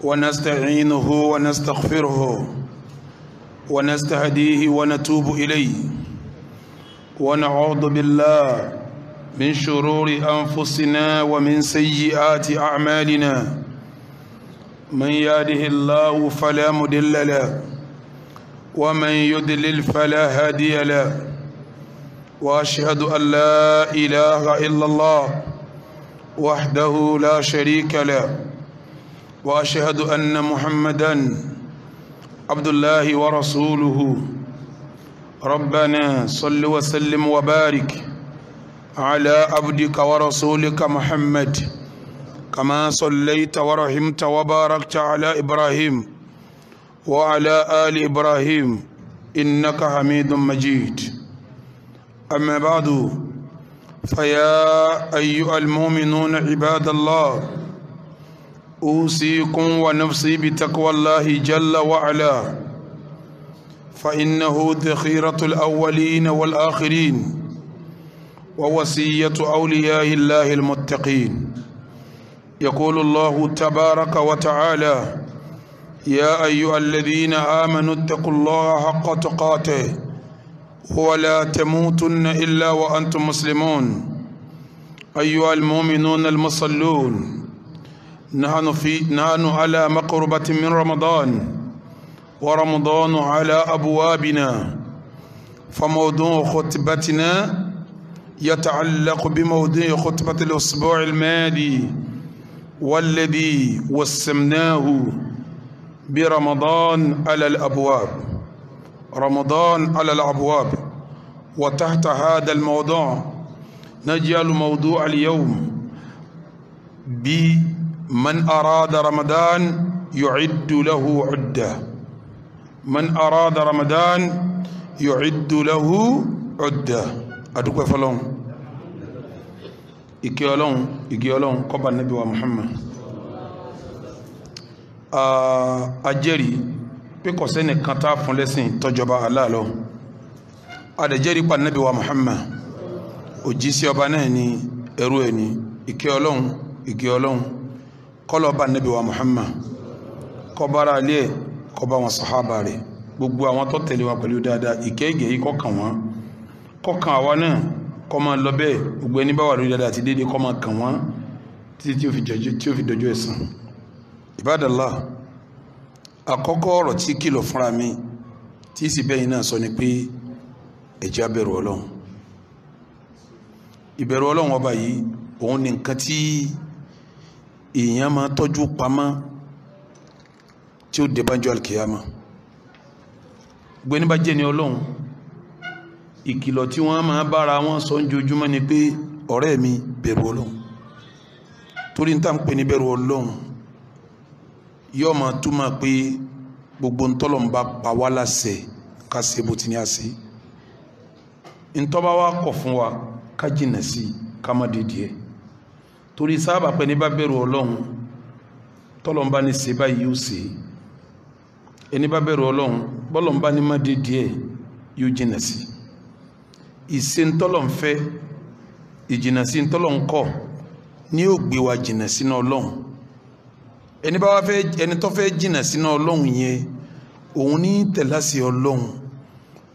ونستعينه ونستغفره ونستهديه ونتوب إليه ونعوذ بالله من شرور أنفسنا ومن سيئات أعمالنا. من يهده الله فلا مضل له ومن يضلل فلا هادي له، وأشهد أن لا إله إلا الله وحده لا شريك له، وأشهد أن محمدًا عبد الله ورسوله. ربنا صل وسلم وبارك على عبدك ورسولك محمد كما صليت ورحمت وباركت على إبراهيم وعلى آل إبراهيم إنك حميد مجيد. أما بعد، فيا أيها المؤمنون عباد الله، أوصيكم ونفسي بتقوى الله جل وعلا، فإنه ذخيرة الأولين والآخرين ووصية أولياء الله المتقين. يقول الله تبارك وتعالى: يا أيها الذين آمنوا اتقوا الله حق تقاته ولا تموتن إلا وأنتم مسلمون. أيها المؤمنون المصلون، نحن على مقربة من رمضان، ورمضان على أبوابنا، فموضوع خطبتنا يتعلق بموضوع خطبة الأسبوع الماضي والذي وسمناه برمضان على الأبواب. رمضان على الأبواب. وتحت هذا الموضوع نجعل موضوع اليوم بمن أراد رمضان يعد له عدة. من أراد رمضان يعد له عدة. أدوك فلون إكيالون قبل النبي محمد. أجري píkọ̀ sẹ́ni kan tá fún lẹ́sìn tọ́jọba Allah lọ. Adẹ̀jẹ́rí pa Nábì wa Muhammad òjíṣẹ́ ọba náà ni ẹrú ẹni. Ìkẹ́ Ọlọ́run kọ́lọ̀ bá Nábì wa Muhammad, kó bá ara ilé ẹ̀, kó bá wọn sàhábà rẹ̀, gbogbo àwọn tó tẹ̀lé wọn pẹ̀lú dáadáa. Ìkẹ́ ìgẹ̀ yìí kọ́kàn wọn, kọ́kàn àwa náà, kó máa lọ bẹ́ẹ̀. Gbogbo ẹni bá wà lórí dáadáa àti déédéé kó máa kàn wọ́n títí tí ó fi dọjọ́ ẹ̀san. Ibadallah, àkọ́kọ́ ọ̀rọ̀ tí kìlọ̀ fúnra mi tí sì bẹ́yìn náà sọ ni pé ẹ jẹ́ á bẹ̀rù Ọlọ́run. Ìbẹ̀rù Ọlọ́run ọba yìí òun ni nǹkan tí èèyàn máa tọ́jú pamọ́ tí ó dé bájọ́ alkiyama. Gbẹ́ni bá jẹ́ ni Ọlọ́run, ìkìlọ̀ tí wọ́n máa bára wọn sọ ń jojúmọ́ ni pé ọ̀rẹ́ mi bẹ̀rù Ọlọ́run. Torí ní tá ń pè ní bẹ̀rù Ọlọ́run yóò máa túmọ̀ pé gbogbo ntọ́lọ̀ ń bá pa wá láṣẹ ká ṣe bó ti ní a ṣe, ntọ́ba wa kọ̀ fún wa ká jìnà sí ká má dé díẹ̀. Torí sábà pé ní bá bẹ̀rù Ọlọ́run tọ́lọ̀ ń bá ní ṣe báyìí yóò ṣe, ẹni bá bẹ̀rù Ọlọ́run bọ́lọ̀ ń bá ní má dé díẹ̀ yóò jìnà sí. Ìṣe ntọ́lọ̀ ń fẹ́, ìjìnà sí ntọ́lọ̀ ń kọ̀ ní yóò gbé wa jìnà sínú Ọlọ́run. Ẹni bá wá fẹ́, ẹni tó fẹ́ jìnà sínú Ọlọ́run yẹn, òun ní tẹ̀láṣẹ Ọlọ́run,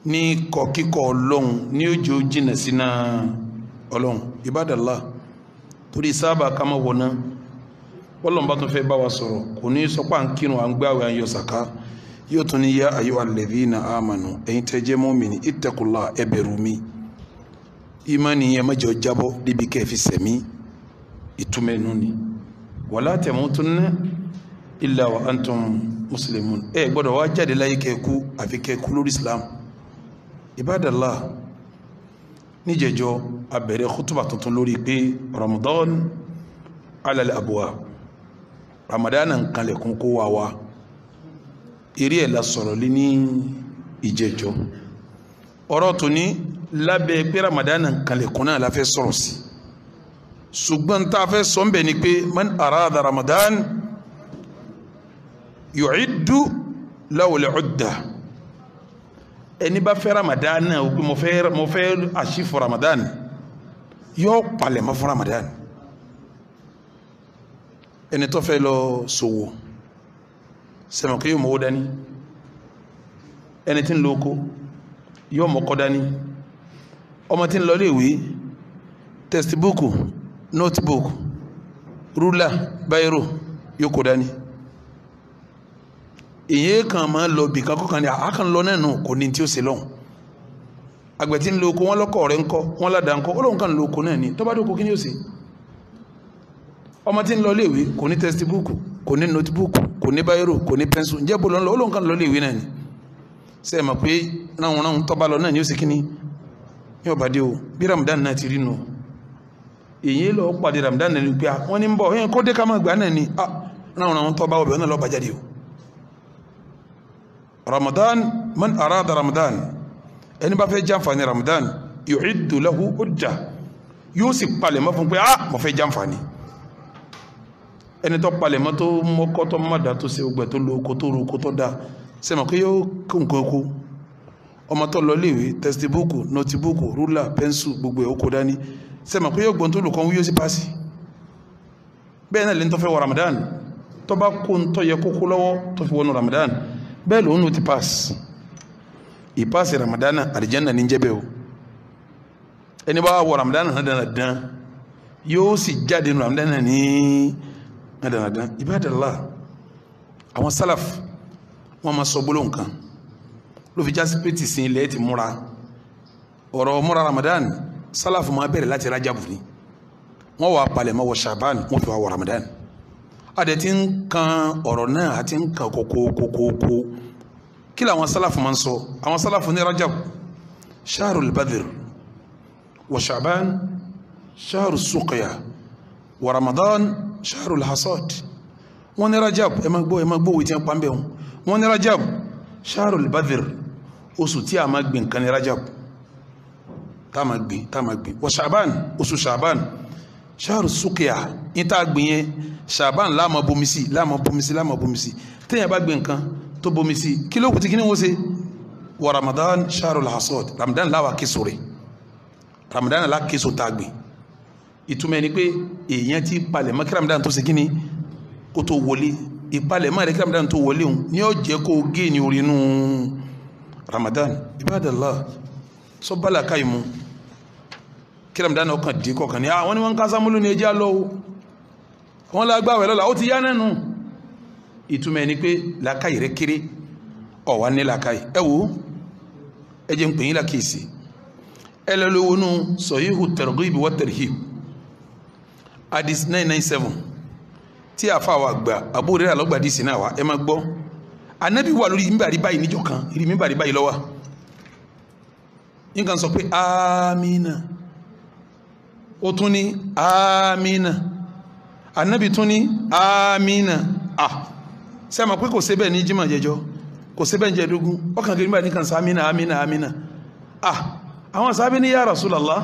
ní kọ̀kíkọ̀ Ọlọ́run, ní òjò jìnà sínú Ọlọ́run. Ibadallah, torí sábà ká má wọná Ọlọ́run bá tún fẹ́ bá wa sọ̀rọ̀, kò ní sọ pé à ń kírun, à ń gbààwẹ̀, à ń yọ sàká. Yóò tún ní yá ayyuhal ladhina amanu, ẹ̀yin tẹ́ jẹ́ mùmínì, ittaqullah, ẹ bẹ̀rù mi. Ìmánì yẹn má jẹ́ ó jábọ́ débi kẹ́ fi sẹ̀mí. Ìtumọ̀ ẹnu ni wala tamutunna illa wa antum muslimun. Ẹ gbọ́dọ̀ wá jáde láyé kẹ́kú àfi kẹ́kú lórí Islam. Ibadallah, níjẹjọ́ a bẹ̀rẹ̀ khutuba tuntun lórí pé Ramadan ala al-abwab. Ramadan ń kanlẹ̀kùn kó wá wá. Eré ẹ̀ la sọ̀rọ̀ lé ní ìjẹjọ́. Ọ̀rọ̀ tó ní lábẹ́ pé Ramadan ń kanlẹ̀kùn náà la fẹ́ sọ̀rọ̀ sí. Ṣùgbọ́n tá a fẹ́ sọ ń bẹ̀ ni pé man arada Ramadan yu'iddu lahu al-'udda. ẹni bá fẹ́ Ramadan náà o pé mo fẹ́ àṣìfò Ramadan yóò palẹ̀ mọ́ fún Ramadan. Ẹni tó fẹ́ lọ ṣòwò sẹ́mọ̀ kí yóò mọ̀ ó dání ẹni tí ń lo oko yóò mọ̀ kọ́ dání ọmọ tí ń lọ léèwé textbook notebook ruler báírò yóò kó dání èyí kan máa lọ bì kan kọ́kàn ní àákan lọ náà nù kò ní tí ó ṣe lọ́hùn àgbẹ̀ tí ń lo oko wọn lọ́kọ̀ rẹ̀ ń kọ́ wọn ládàá ń kọ́ olóhùn kan lo oko náà ní tó bá dóko kí ni ó ṣe ọmọ tí ń lọ léèwé kò ní textbook kò ní notebook kò ní báírò kò ní pencil ǹjẹ́ bó lọ olóhùn kan lọ léèwé náà ní ṣe é mọ̀ pé náà tó bá lọ náà ní ó ṣe kí ni yóò bá dé o bí Ramadan náà ti rí nù èyí lọ pàdé Ramadan náà ní pé wọ́n ní ń bọ̀ yẹn kó dé ká máa gbà náà ní náà tó bá ọbẹ̀ náà lọ bá jáde o Ramadan man arada Ramadan ẹni bá fẹ́ jàǹfààní Ramadan yu'iddu lahu udda yóò sì palẹ̀ mọ́ fún pé mo fẹ́ jàǹfààní ẹni tó palẹ̀ mọ́ tó mọ́kọ́ tó mọ́dà tó ṣe ogbẹ̀ tó lo oko tó ro oko tó dá sẹ́mọ̀ pé yóò kó nǹkan oko ọmọ tó lọ léèwé textbook notebook ruler pencil gbogbo ẹ̀ oko dání sẹ́mọ̀ pé yóò gbọ́n tó lò kan wíyó sí pàṣì bẹ́ẹ̀ náà lè ń tó fẹ́ wọ Ramadan tó bá kó ń tọ́ yẹ kókó lọ́wọ́ tó fi wọnú Ramadan bẹ́ẹ̀ lòun ló ti pass ìpass Ramadan àlìjánnà ní jẹ́ bẹ́ẹ̀ o ẹni bá wọ Ramadan náà dandan yóò sì jáde nù Ramadan ní dandan ibadallah àwọn salaf wọn máa sọ gbólóhùn kan ló fi jásí pé tìsín ilẹ̀ ti múra ọ̀rọ̀ múra Ramadan salaf máa bẹ̀rẹ̀ láti Rajab ni wọ́n wà palẹ̀ mọ́ wọ Shaban wọ́n fi wá wọ Ramadan adẹ̀ tí ń kan ọ̀rọ̀ náà àti ń kan kókókókókó kí làwọn salaf máa ń sọ àwọn salaf ní Rajab shahrul badr wa Shaban shahrus suqya wa Ramadan shahrul hasad wọ́n ní Rajab ẹ máa gbọ́ wìtí ẹ̀ pàmbẹ̀ wọ́n ní Rajab shahrul badr oṣù tí a máa gbìn nǹkan ní Rajab tá máa gbìn wa Shaban oṣù Shaban shahrus suqya ní tá gbìn yẹn Shaban láàmà bomisi tẹ́yà bá gbìn nǹkan tó bomisi kí ló kù tí kí ní wọ́n ṣe wa Ramadan shahrul hasad Ramadan láwà késo rẹ̀ Ramadan lá késo tá gbìn ìtumẹ̀ ni pé èèyàn ti palẹ̀ mọ́ kí Ramadan tó ṣe kí ni kó tó wọlé ìpalẹ̀ mọ́ rẹ̀ kí Ramadan tó wọlé òun ní ó jẹ́ kó gé ní orí inú Ramadan ibadallah sọ bala káyìmú kí Ramadan ọkàn dé kọkàn ní àwọn ni wọ́n ń ká sámúlò ní ẹjá lọ́wọ́ wọ́n lágbàwẹ̀ lọ́la ó ti yá nẹ́nu ìtumẹ̀ ni pé làákàyè rẹ̀ kéré ọ̀wá ní làákàyè ẹ wò ẹ jẹ́ ń pè yín lákèsí ẹ lọ́lọ́wọ́ nù Sahihu Targhib wa Tarhib hadith 997 tí a fa wa gba Abu Hurairah ló gbà díìsì náà wá ẹ máa gbọ́ Ànábì wà lórí mímbàrí báyìí níjọ́ kan ìrì mímbàrí báyìí ló wà nǹkan sọ pé amina ó tún ní amina Ànábì tún ní amina ṣé ẹ mọ̀ pé kò ṣe bẹ́ẹ̀ ní jímọ̀ jẹjọ́ kò ṣe bẹ́ẹ̀ jẹ́dógún ọkàn kiri mímbàrí nìkan sọ amina àwọn sábẹ́ ní ya Rasulallah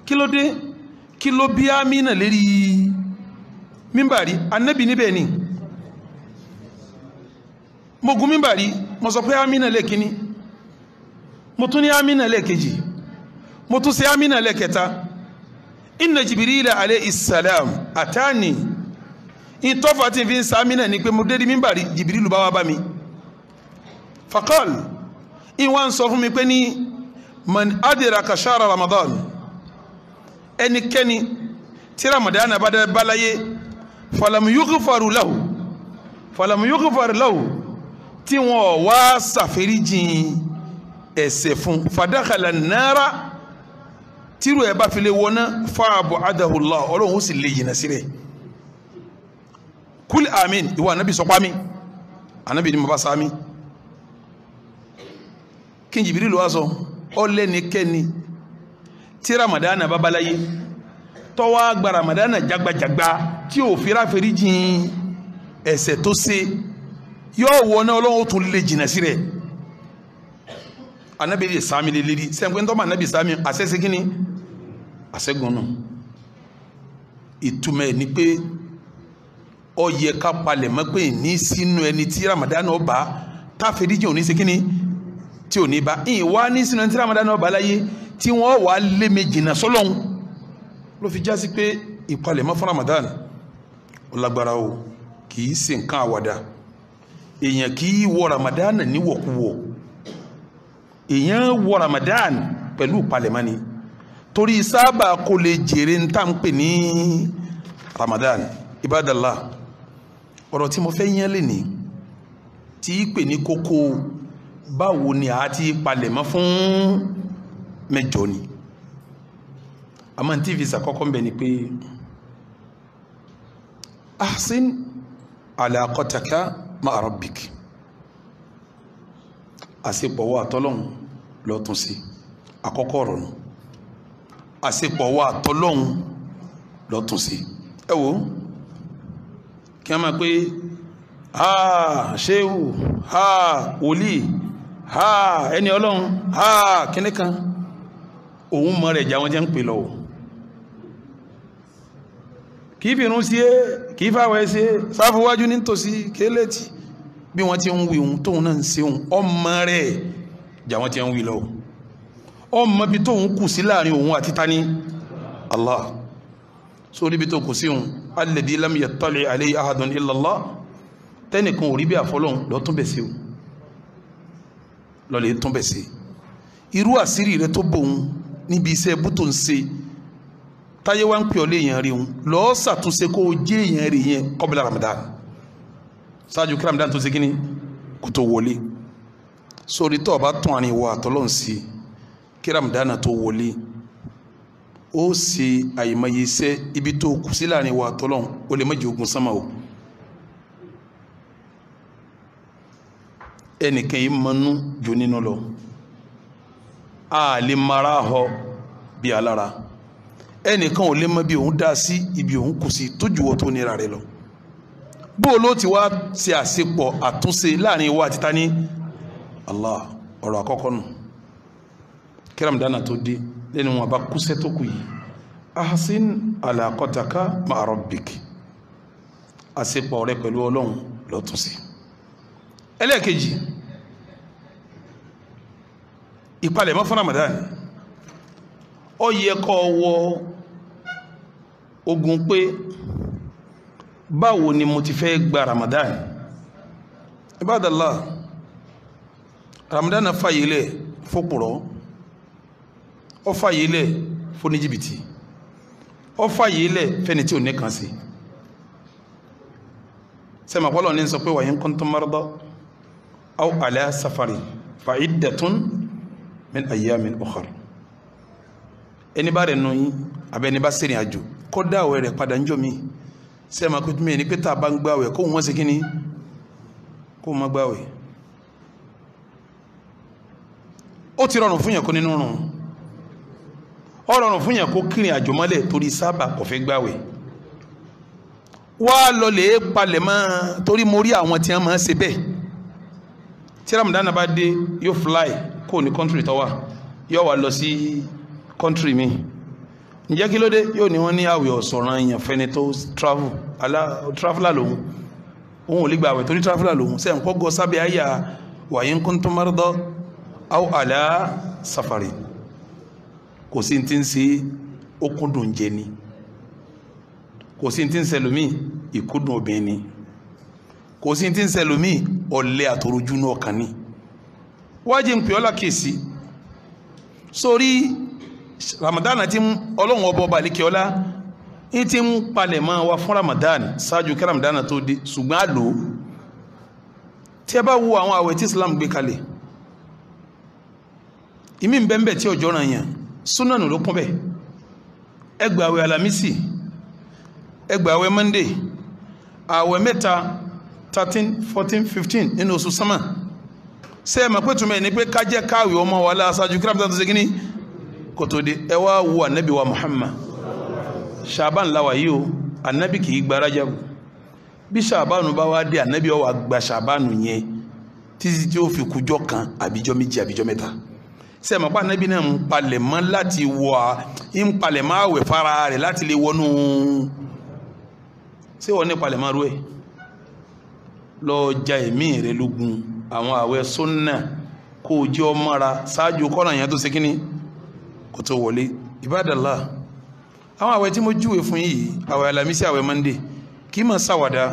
kí ló dé kí ló bí amina lérí mímbàrí Ànábì níbẹ̀ ni mo gun mímbàrí mo sọ pé amina lẹ́kíní mo tún ní amina lẹ́kejì mo tún ṣe amina lẹ́kẹta inna Jibrila alayhi salam atani in tọ́fà tí fi ń sa amina ni pé mo dé di mímbàrí Jibrilu bá wá bá mi faqal in wá ń sọ fún mi pé ní man adraka shahra Ramadan ẹnikẹ́ni tí Ramadan bá dé báláyé falam yughfar lahu tí wọ́n wá ṣàforíjìn ẹ̀ṣẹ̀ fún fadakhala nara tíru ẹ̀ bá fi lè wọná fa'abadahu Allah Ọlọ́run ó sì lè jìnà sí rẹ̀ kúl amin ìwọ Ànábì sọpá mi Ànábì ni mo bá sámi kí n Jibril wá sọ ọlẹ́nikẹ́ni tí Ramadan bá báláyé tọ́wọ́ gba Ramadan jagbajagba tí ò fi ráforíjìn ẹ̀ṣẹ̀ tó ṣe yóò wọná Ọlọ́run tún lè jìnà sí rẹ̀ Ànábì lè sáàmì lè lérí sẹ́gbẹ́ tó ma Ànábì sáàmì àṣẹ́sẹ́ kíní àṣẹ́gun náà ìtumẹ̀ ní pé ó yẹ ká palẹ̀ mọ́ pé ní sínú ẹni tí Ramadan ó bá táforíjìn ò ní ṣe kíní tí ò ní bá ìwá ní sínú ẹni tí Ramadan ó bá láyé tí wọ́n wà lé mi jìnà sọ́lọ́hun ló fi já sí pé ìpalẹ̀mọ́ fún Ramadan ó lágbára o kìí ṣe nǹkan àwàdà èèyàn kì í wọ Ramadan níwọ̀kuwọ̀ èèyàn wọ Ramadan pẹ̀lú palẹ̀mọ́ni torí sábà kò lè jèrè ń tà ń pè ní Ramadan. Ibadallah, ọ̀rọ̀ tí mo fẹ́ yẹn lè ní tí pè ní kókó báwo ni a ti palẹ̀mọ́ fún mẹ́jọ ni. àmọ́ tí fi sàkọ́kọ́ ń bẹ ni pé ahsin alaqataka ma'a rabbik, àṣepọ̀ wa àtọ́lọ́hun lọ́tún sí àkọ́kọ́ ọ̀rọ̀ nù. àṣepọ̀ wa àtọ́lọ́hun lọ́tún sí. ẹ wo kí a máa pé ha ṣéhù ha wòlíì ha ẹni ọlọ́run ha kíní kan òun mọ́ rẹ̀ jà wọ́n jẹ́ ń pè lọ́wọ́ kìí fi irun sí é kìí fàwẹ́ sí é sáfúwájú ní tòsí kélétì bí wọ́n ti ń wí ohun tóun náà ń ṣe ohun ọmọ rẹ̀ jà wọ́n ti ń wí lọ́wọ́ ọmọ bí tóun kù sí láàrin òun àti tani Allah. so níbi tó kù sí òun alladhi lam yattali alayhi ahadun illa Allah, tẹ́nìkan ò rí bí àfọlọ́hun lọ tún bẹ̀ sí o lọ́lẹ̀ tún bẹ̀ sí. irú àṣírí rẹ tó bòun níbi iṣẹ́ bú tó ń ṣe táyé wá ń pè ọ́ lé èèyàn rí òun lọ́ọ́ ṣàtúnṣe kó o jẹ́ èèyàn rí yẹn qabla Ramadan, ṣáájú kí Ramadan tó ṣe kíní kó tó wọlé. sórí tó o bá tún àárín ìwọ àtọ́lọ́hun sí kí Ramadan tó wọlé ó ṣe àyèmáyé iṣẹ́ ibi tó kù sí láàrin ìwọ àtọ́lọ́hun ó lè má jẹ́ ogun sánmà o. ẹnìkan yìí mọ́nú jò nínú lọ a lè mara họ bí alára, ẹnìkan ò lè mọ bí òun dá sí ibi òun kù sí tó jùwọ́ tó nira rẹ̀ lọ. bó ló ti wá ṣe àṣepọ̀ àtúnṣe láàrin ìwọ àti tani Allah. ọ̀rọ̀ àkọ́kọ́ nù kí Ramadan tó dé lẹ́nu wọn bá kúṣẹ́ tó kù yìí ahsin alaqataka ma'a rabbik, àṣepọ̀ rẹ pẹ̀lú ọlọ́run lọ́túnṣe. ẹlẹ́ẹ̀kejì ìpalẹ̀mọ́ fún Ramadan. ó yẹ kó wọ ogun pé báwo ni mo ti fẹ́ gba Ramadan. Ibadallah, Ramadan fàyè lẹ̀ fòpùrọ́, ó fàyè lẹ̀ fún ní jìbìtì, ó fàyè lẹ̀ fẹ́ni tí ò ní kan sí. sẹ́mi àpọ́lọ̀ ní sọ pé wa in kuntum marda aw ala safari fa iddatun min ayyamin ukhar. ẹni bá rẹ̀ nù yín abẹ́ni bá sẹ́rìn àjò kó dá àwẹ̀ rẹ̀ padà ń jọ mí. sẹ́mi àpọ́tún mi ní pé tá a bá ń gbàwẹ̀ kó wọ́n ṣe kíní kó wọ́n gbàwẹ̀. ó ti rọrùn fún yẹn kó nínú rùn, ó rọrùn fún yẹn kó kírin àjò mọ́lẹ̀ torí sábà kò fẹ́ gbàwẹ̀. wá lọ lè palẹ̀ mọ́ torí mo rí àwọn tí wọ́n máa ń ṣe bẹ́ẹ̀. tí Ramadan bá dé yóò fly kó ní kọ́ntírì tó wà yóò wá lọ sí kọ́ntírì mi. ǹjẹ́ kí ló dé? yóò ní wọ́n ní àwẹ̀ ọ̀sọ̀ràn èèyàn fẹ́ni tó traveler lòun, òun ò lè gbàwẹ̀ torí traveler lòun. sẹ́yìn kọ́ gọ sábẹ́ àyà wa in kuntum marda aw ala safari. kò sí ti ń ṣe okùndùn jẹ ni, kò sí ti ń ṣẹlòmí ìkúndùn obìnrin ni, kò sí ti ń ṣẹlòmí ọ̀lẹ àtòrójú náà kan ní. wájú ń pè ọ́ lákèsí sórí Ramadan tí ọlọ́run ọba ọba àlékè ọlá ní ti ń palẹ̀ mọ́ wa fún Ramadan ṣáájú kí Ramadan tó dé. ṣùgbọ́n a lò ó tí ẹ bá wo àwọn àwẹ̀ tí Islam gbé kalẹ̀, ìmí ń bẹ́ẹ̀ tí ọjọ́ ràn yàn súnánù ló kún bẹ́ẹ̀. ẹ gba àwẹ̀ Alámísì, ẹ gba àwẹ̀ Monday, àwẹ̀ mẹ́ta 13, 14, 15 nínú oṣù sánmà. ṣé ẹ mọ̀ pé túnmọ̀ ní pé kájẹ́ káwé ọmọ wa láṣáájú kí Ramadan tó ṣe kíní kò tó dé. ẹ wá wo ànábì wa Muhammad, Ṣàbán láwà yìí o, ànábì kì í gba Rájàbù. bí Ṣàbánu bá wá dé ànábì ó wá gba Ṣàbánu yẹn títí tí ó fi kújọ́ kan àbíjọ́ méjì àbíjọ́ mẹ́ta. ṣé ẹ mọ̀ pé ànábì náà ń palẹ̀ mọ́ láti ń palẹ̀ mọ́ àwẹ̀ fara rẹ̀ láti lè wọnú. ṣé wọ́n ní palẹ̀ mọ́ rú ẹ̀ lọ ja ẹ̀mí rẹ̀ lógun àwọn àwẹ̀ sunna kó o jẹ́ ọmọra ṣáájú kọ́nà yẹn tó ṣe kíní kó tó wọlé. Ibadallah, àwọn àwẹ̀ tí mo júwe fún yìí, àwẹ̀ Alámísì, àwẹ̀ Monday, kì í máa ṣàwàdà.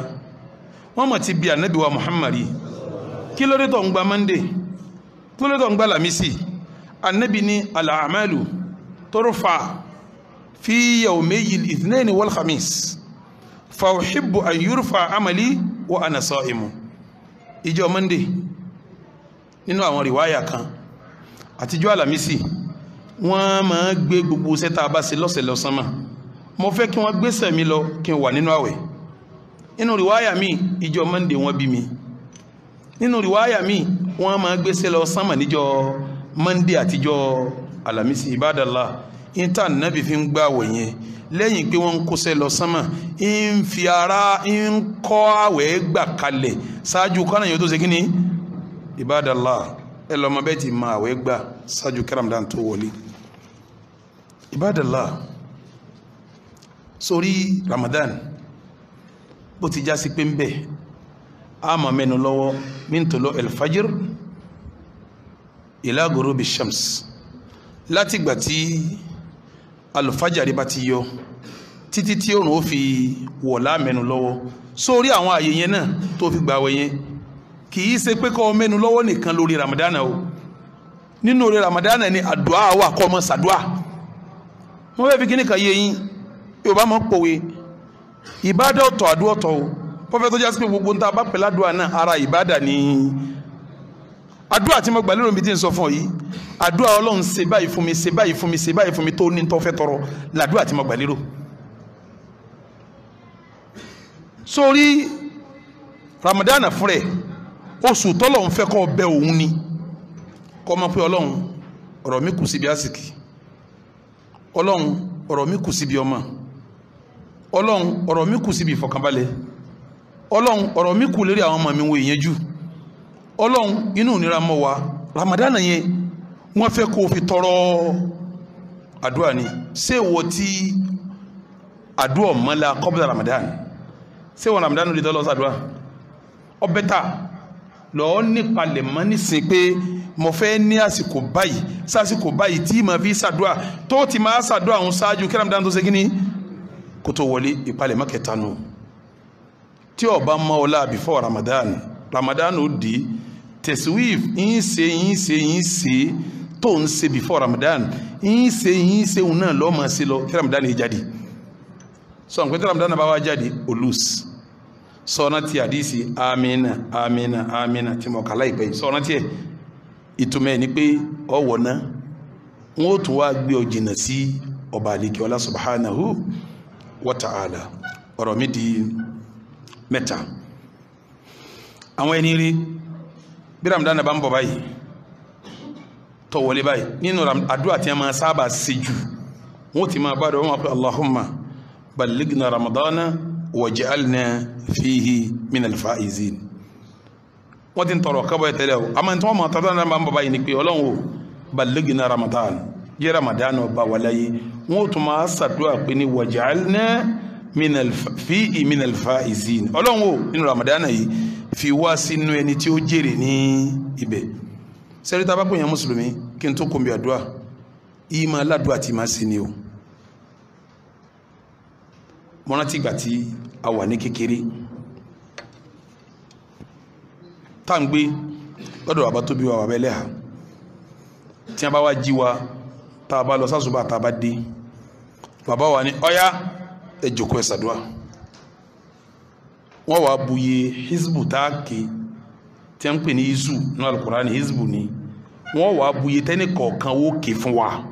wọ́n mọ̀ ti bí ànábì wa Muhammadi kí ló dé tó ń gba Monday kí ló dé tó ń gba Lámísì ànábì ní al-a'malu turfa fi yawmayi al-ithnain wal khamis fa uhibbu an yurfa amali wa ana sa'imu ìjọ Monday nínú àwọn riwaya kan àtijọ́ Àlàmísì wọ́n máa gbé gbogbo sẹ́ta bá ṣe lọ́sẹ̀ lọ́sánmà mo fẹ́ kí wọ́n gbéṣẹ́ mi lọ kí n wà nínú àwẹ̀ nínú riwaya mi ìjọ Monday wọ́n bí mi nínú riwaya mi wọ́n máa gbéṣẹ́ lọ sánmà níjọ́ Monday àtijọ́ Àlàmísì ibadallah ìta nàbì fi ń gbà wọ̀nyẹn lẹ́yìn pé wọ́n ń kóṣẹ́ lọ sánmà ń fi ara ń kọ́ àwẹ̀ gbà kalẹ̀ ṣáájú kọ́nà yóò tó ṣe kí ni ibadallah ẹlọ́mọ bẹ́ẹ̀ ti máa àwẹ̀ gbà ṣáájú Ramadan tó wọlé ibadallah sórí Ramadan bó ti já sí pé ń bẹ̀ a máa mẹ́nu lọ́wọ́ min tulu al-fajr ila ghurubi shams láti gbà tí alfajari bá ti yọ títí tí òrùn ó fi wọ̀ lámẹ́nu lọ́wọ́ sórí àwọn àyè yẹn náà tó fi gbààwẹ̀ yẹn kìí ṣe pé kọ́ mẹ́nu lọ́wọ́ nìkan lórí Ramadana o nínú orí Ramadana ni àdúà wà kọ́ ọmọ sàdúà wọ́n fẹ́ fi kíní kan yé yín yóò bá mọ́ pòwe ìbádà ọ̀tọ̀ àdúà ọ̀tọ̀ o pọ́fẹ́ tó já sí pé gbogbo ń ta bá pẹ̀lú àdúà náà ara ìbádà ni àdúà tí mo gbà lérò mi tí ń sọ fún ọ yìí àdúà Ọlọ́run ṣe báyìí fún mi ṣe báyìí fún mi ṣe báyìí fún mi tó ní tó fẹ́ tọrọ làdúà tí mo gbà lérò sórí Ramadana fún rẹ̀ oṣù tọ́lọ́run fẹ́ kọ́ bẹ òun ni kọ́ mọ́ pé Ọlọ́run ọ̀rọ̀ mi kù síbi àsìkí Ọlọ́run ọ̀rọ̀ mi kù síbi ọmọ Ọlọ́run ọ̀rọ̀ mi kù síbi ìfọ̀kànbalẹ̀ Ọlọ́run ọ̀rọ̀ mi kù lérí àwọn ọmọ mi wo èèyàn jù Ọlọ́run inú ìnira mọ́ wa Ramadana yẹn wọ́n fẹ́ kó fi tọrọ àdúrà ni ṣé wo tí àdúrà mọ́lá kọ́bùdà Ramadan ṣé wọn Ramadan lè tọ́lọ́ sàdúrà ọbẹ̀ ta lọ́ọ́ nípalẹ̀ mọ́ nísìn pé mo fẹ́ ní àsìkò báyìí sásìkò báyìí tí ma fi sàdúrà tó ti máa sàdúrà àwọn sáájú kí Ramadan tó ṣe kí ni kó tó wọlé ìpalẹ̀ mọ́ kẹta nù tí ó bá mọ́ ọlá before Ramadan ó di tẹ̀síwìf yín ṣe tó ń ṣe before Ramadan yín ṣe òun náà lọ́ọ́ máa ṣe lọ kí Ramadan yìí jáde sọ n pé tí Ramadan bá wá jáde olùs sọ́nà tí àdísì amina tí mọ̀ kàlá ìpẹ́ sọ́nà tí ẹ̀ ìtumẹ̀ ní pé ọwọ̀ náà wọ́n tún wá gbé ọ jìnà sí ọba àlekè ọlá subhanahu wa ta'ala ọ̀rọ̀ mi di mẹ́ta àwọn ẹni rí bí Ramadan bá ń bọ̀ báyìí tó wọlé báyìí nínú àdúrà tí a máa sábà ṣe jù wọ́n ti máa bá dọ̀ wọ́n máa pẹ́ Allahumma ballighna Ramadana waj'alna fihi min al-faizin wọ́n ti ń tọrọ kábọ̀ ẹ̀tẹ́lẹ̀ o a máa ń tọ́ ọmọ tọ́tọ́ náà bá ń bọ̀ báyìí ni pé Ọlọ́run o ballighna Ramadan jẹ́ Ramadan ọba wàláyé wọ́n tún máa ṣàdúrà pé ní waj'alna fihi min al-faizin Ọlọ́run o nínú Ramadan yìí fi wá sínú ẹni tí ó jèrè ní ibẹ̀ sẹ́rí tá bá pè yàn mùsùlùmí kí n tó kòmbi àdúrà ìmọ̀ aládùá tí máa sí ni o mọ́nà tí ìgbà tí a wà ní kékeré tá ń gbé lọ́dọ̀ bàbá tó bí wa bàbá ẹlẹ́hà tí a bá wá jí wa tá a bá lọ sásùbà tá a bá dé bàbá wa ní ọ̀yá ẹ jókòó ẹ ṣàdúà wọ́n wá buye hizbu táàkì tí a ń pè ní isu ní Al-Qur'ani hizbu ni wọ́n wá buye tẹ́nì kọ̀ọ̀kan ó ké fún wa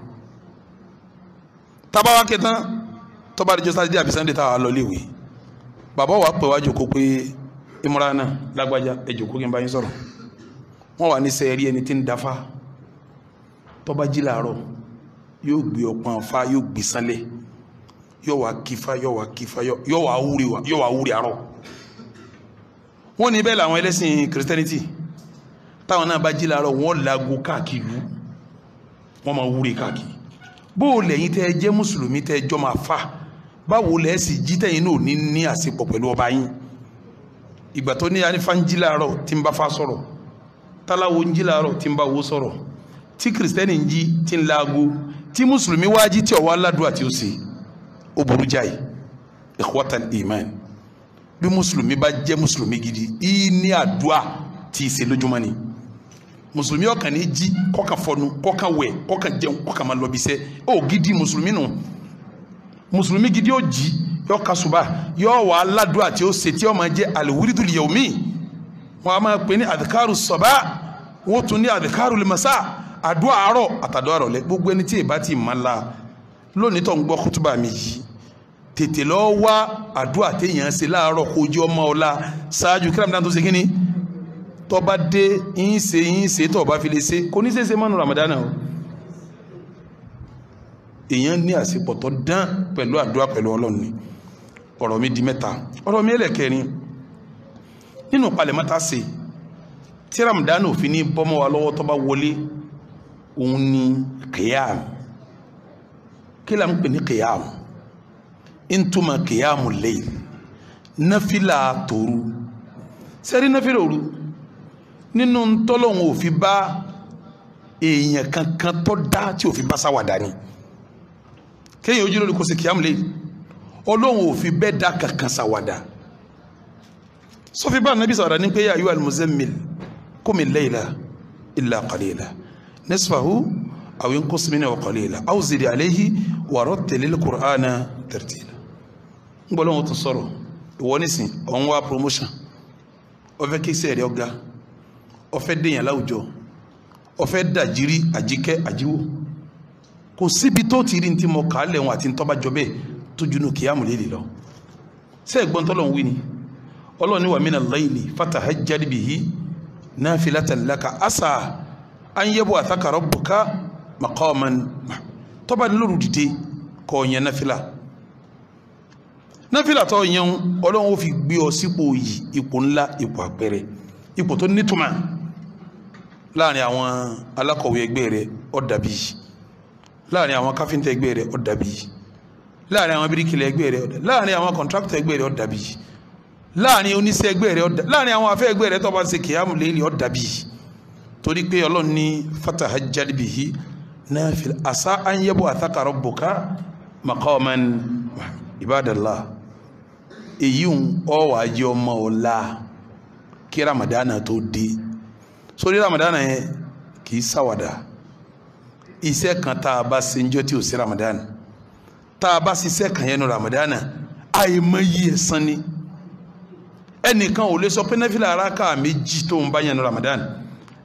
tá bá wá ké tán tó bá dijọ́ sátidé àbí Sunday táwa lọ léwe bàbá wa pè wá jókòó pé Imrana lágbájá ẹ jókòó kí n bá yín sọ̀rọ̀ wọ́n wà ní sẹ́ẹ̀rí ẹni tí ń dáfá tó bá jí láàárọ̀ yóò gbé ọpọ́n afá yóò gbé sánlẹ̀ yóò wá kífá yóò wá wúri àárọ̀ wọ́n ní bẹ́ẹ̀ làwọn ẹlẹ́sìn Christianity táwọn náà bá jí láàárọ̀ wọ́n láago káàkiri wọ́n máa wúri káàkiri bó lẹ́yìn tẹ́ jẹ́ mùsùlùmí tẹ́ jọ máa fà báwo lẹ́ sì jí tẹ́yìn náà ní àsìpọ̀ pẹ̀lú ọba yín ìgbà tó ní anífà ń jí láàárọ̀ tí ń bá fa sọ̀rọ̀ táláwo ń jí láàárọ̀ tí ń bá wo sọ̀rọ̀ tí kìrìsìtẹ́nì ń jí tí ń láago tí mùsùlùmí wá jí tí ọwọ́ aládùá tí ó ṣe ó burú jáì ikhwatal iman bí mùsùlùmí bá jẹ́ mùsùlùmí gidi ní àdúà tí ṣe lójúmọ́ ni mùsùlùmí ọkàn ní jí kọ́kàn fọnu kọ́kàn wẹ̀ kọ́kàn jẹun kọ́kàn máa lọ bí iṣẹ́ ó gidi mùsùlùmí nù mùsùlùmí gidi ó jí yọ kasuba yọ wà aládùá tí ó ṣe tí ó máa jẹ́ al-wirdul yawmi wọn a máa pè ní adhikaru sabah wọn tún ní adhikaru limasa àdúà àárọ̀ àtàdúà àrọ̀lẹ́ gbogbo ẹni tí ìbá ti máa la lónìí tó ń gbọ́ kútúbà mi yìí tètè lọ wá àdúà téèyàn ṣe láàárọ̀ kojú ọmọ ọlá ṣáájú kí Ramadan tó ṣe kíní tó bá dé yín ṣe tó bá fi lè ṣe kò ní ṣe mọ́nu Ramadan o èèyàn ní àsìpọ̀ tó dán pẹ̀lú àdúà pẹ̀lú Ọlọ́run ni ọ̀rọ̀ mi di mẹ́ta ọ̀rọ̀ mi ẹlẹ́kẹrin nínú palẹ̀mọ́ta ṣe tí Ramadan ò fi ní bọ́mọ́ wa lọ́wọ́ tó bá wọlé òun ni qiyam kí la ń pè ní qiyam intuma qiyamu layl náfìlà tòru sẹ́rí náfìlà òru nínú tọ́lọ́hun ò fi bá èèyàn kankan tó dá tí ò fi bá sáwàdà ni kéèyàn ojú lórí kò sí qiyamu layl Ọlọ́hun ò fi bẹ́ẹ̀ dá kankan sáwàdà sọfí bá nàbí sọ̀rọ̀ ní pé ya ayyuhal muzammil qumil layla illa qalila nisfahu aw inqus minhu qalila aw zid alayhi wa rattilil qur'ana tartila ngbọ́lọ́wọ́ tó sọ̀rọ̀ ìwọ nísìn ọ̀n wá promotion ọfẹ́ kí sẹ́ẹ̀rẹ́ ọgá ọfẹ́ dèyàn láwùjọ ọfẹ́ dàjírí àjíkẹ́ àjíwò kò síbi tó ti rí tí mo kà á lẹ́wọ̀n àti tọ́ba jọ bẹ́ẹ̀ tó junú qiyamu layli lọ sẹ́ẹ̀gbọ́n tọ́lọ̀ ń wí ni Ọlọ́run ní wa mina al-layli fatahajjad bihi nafilatan laka asa an yab'athaka rabbuka maqaman tọ́ba ní lóru dìde kọ́ ọ̀yàn náfìlà tó yẹn Ọlọ́run ó fi gbé ọ sípò yìí ipò ńlá ipò àpẹẹrẹ ipò tó nítumọ̀ láàrin àwọn alákọ̀wé ẹgbẹ́ rẹ̀ ó dàbí láàrin àwọn káfíńtà ẹgbẹ́ rẹ̀ ó dàbí láàrin àwọn bíríkìlẹ̀ ẹgbẹ́ rẹ̀ ó dàbí láàrin àwọn kọ̀ǹtráktọ̀ ẹgbẹ́ rẹ̀ ó dàbí láàrin oníṣẹ́ ẹgbẹ́ rẹ̀ ó dàbí láàrin àwọn afẹ́ ẹgbẹ́ rẹ̀ tó bá ń ṣe kìyàmù léèlì ó dàbí torí pé Ọlọ́run ní fatahajjad bihi nafil asa an yab'athaka rabbuka maqaman ibadallah èyí ń ọwà jẹ ọmọ ọlá kí Ramadana tó dé sórí Ramadana yẹn kì í ṣàwàdà iṣẹ́ kan tá a bá ṣe ń jọ tí ò sí Ramadana tá a bá ṣiṣẹ́ kan yẹn nu Ramadana àìmọye ẹ̀san ni ẹnìkan ò lè sọ pé náfìlà araka méjì tó ń bá yẹn nu Ramadana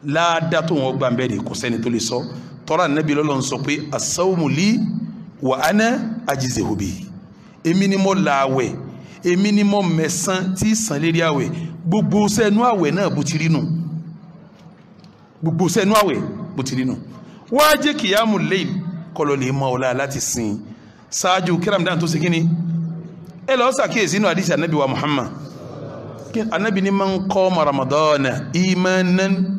láàdá tó wọn gbà ń bẹ́ẹ̀ kò sẹ́ni tó lè sọ tọ́ra Nábì lọ́lọ́run sọ pé as-sawmu li wa ana ajzi'u bihi èmi ni mo làwẹ̀ èmi ni mo mẹ̀sán tí sàn lérí àwẹ̀ gbogbo sẹ́nu àwẹ̀ náà bó ti rí nù gbogbo sẹ́nu àwẹ̀ bó ti rí nù wá jẹ́ kìyàmù layl kọlọ̀ lè mọ ọ̀la láti sìn ṣáájú kí Ramadan tó ṣe kí ni ẹ lọ ṣàkíyèsí inú àdìsí Ànábì wa Muhammad Ànábì ni man qama Ramadana imanan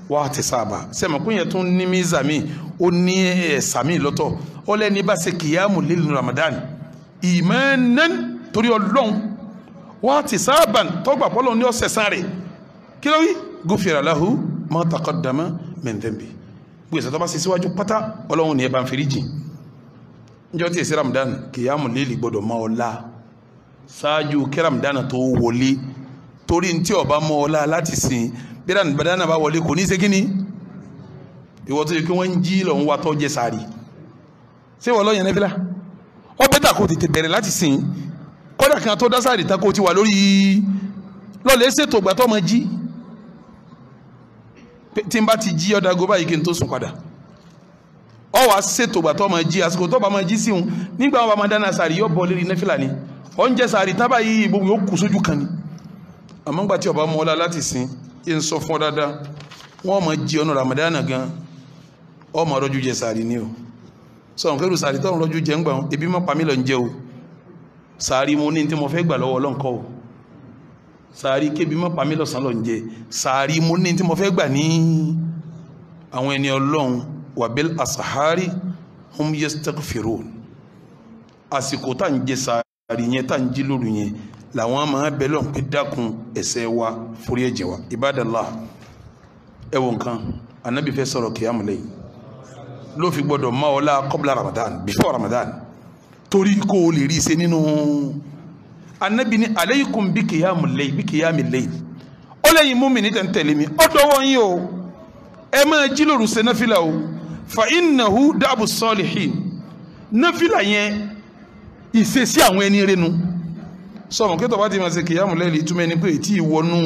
wa ihtisaba sẹ́mi kún yẹn tún ní mísàmì ó ní ẹ̀sàmì lọ́tọ̀ ó lẹ́ni bá ṣe kìyàmù layl ní Ramadan imanan torí Ọlọ́run wa ihtisaban tọ́gbà pọ́lọ́ ní ọ̀sẹ̀ sáré kí ló wí gufira lahu ma taqaddama min dhanbi gbèsè tó bá ṣe síwájú pátá Ọlọ́run ní ẹ bá ń fẹ́rí jìn níjọ́ tí èsì Ramadan kìyàmù layl gbọ́dọ̀ mọ́ ọlá ṣáájú kí Ramadan tó wọlé torí ní tí ọba mọ́ ọlá láti sìn bí Ramadan bá wọlé kò ní ṣe kíní ìwọ tó yẹ kí wọ́n ń jí lọ ń wá tó jẹ sàárì ṣé wọ́n lọ́yìn nẹ́fílà ọ bẹ́tà kò tètè bẹ̀rẹ̀ láti sìn kọ́dà kan tó dá sàárì tán kó ti wà lórí lọ́lẹ̀ ṣètò ìgbà tó máa jí tí n bá ti jí ọ̀dàgó báyìí kí n tó sùn padà ọ wá ṣètò ìgbà tó máa jí àsìkò tó bá máa jí síhun nígbà wọn bá máa dáná sàárì yọ bọ́ lérí nẹ́fílà ni ọ ń jẹ sàárì tábà yìí gbogbo yóò kù sójú kan ni àmọ́ ńgbà tí ọba mọ́ ọlá láti sìn yẹn sọ fún ọ dáadáa wọ́n máa jí ọ̀nà Ramadan gan ọ máa rọ́jú jẹ sàárì ni o sọ̀rọ̀ kẹ́rù sàárì tó ń rọ́jú jẹ ń gbà wọn ebi má pa mí lọ ń jẹ o sàárì mo ní tí mo fẹ́ gbà lọ́wọ́ ọlọ́nkọ́ o sàárì kébi má pa mí lọ́sàn lọ ń jẹ sàárì mo ní tí mo fẹ́ gbà ní àwọn ẹni Ọlọ́run wàbẹ́l asahari hum yastaghfirun àsìkò tá ń jẹ sàárì yẹn tá ń jí lóru yẹn làwọn máa bẹ lọ́n pé dákun ẹ̀ṣẹ̀ wa forí ẹ̀jẹ̀ wa ibadallah ẹ̀wọ̀n nǹkan Ànábì fẹ́ sọ̀rọ̀ kìyàmù layl ló fi gbọdọ̀ máa ọlá qabla Ramadan before Ramadan torí kó o lè rí ṣe nínú anabi ni alaykum bi qiyamil layl ó lẹ́yìn mu'mini tẹ́ ń tẹ̀lé mi ó dọwọ́ yín o ẹ máa jí lóru ṣe náfìlà o fa innahu da'bu salihin náfìlà yẹn ìṣesí àwọn ẹni renu sọmọ kí tó bá ti máa ṣe qiyamul layl ìtumọ̀ ẹni pé tí ìwọnú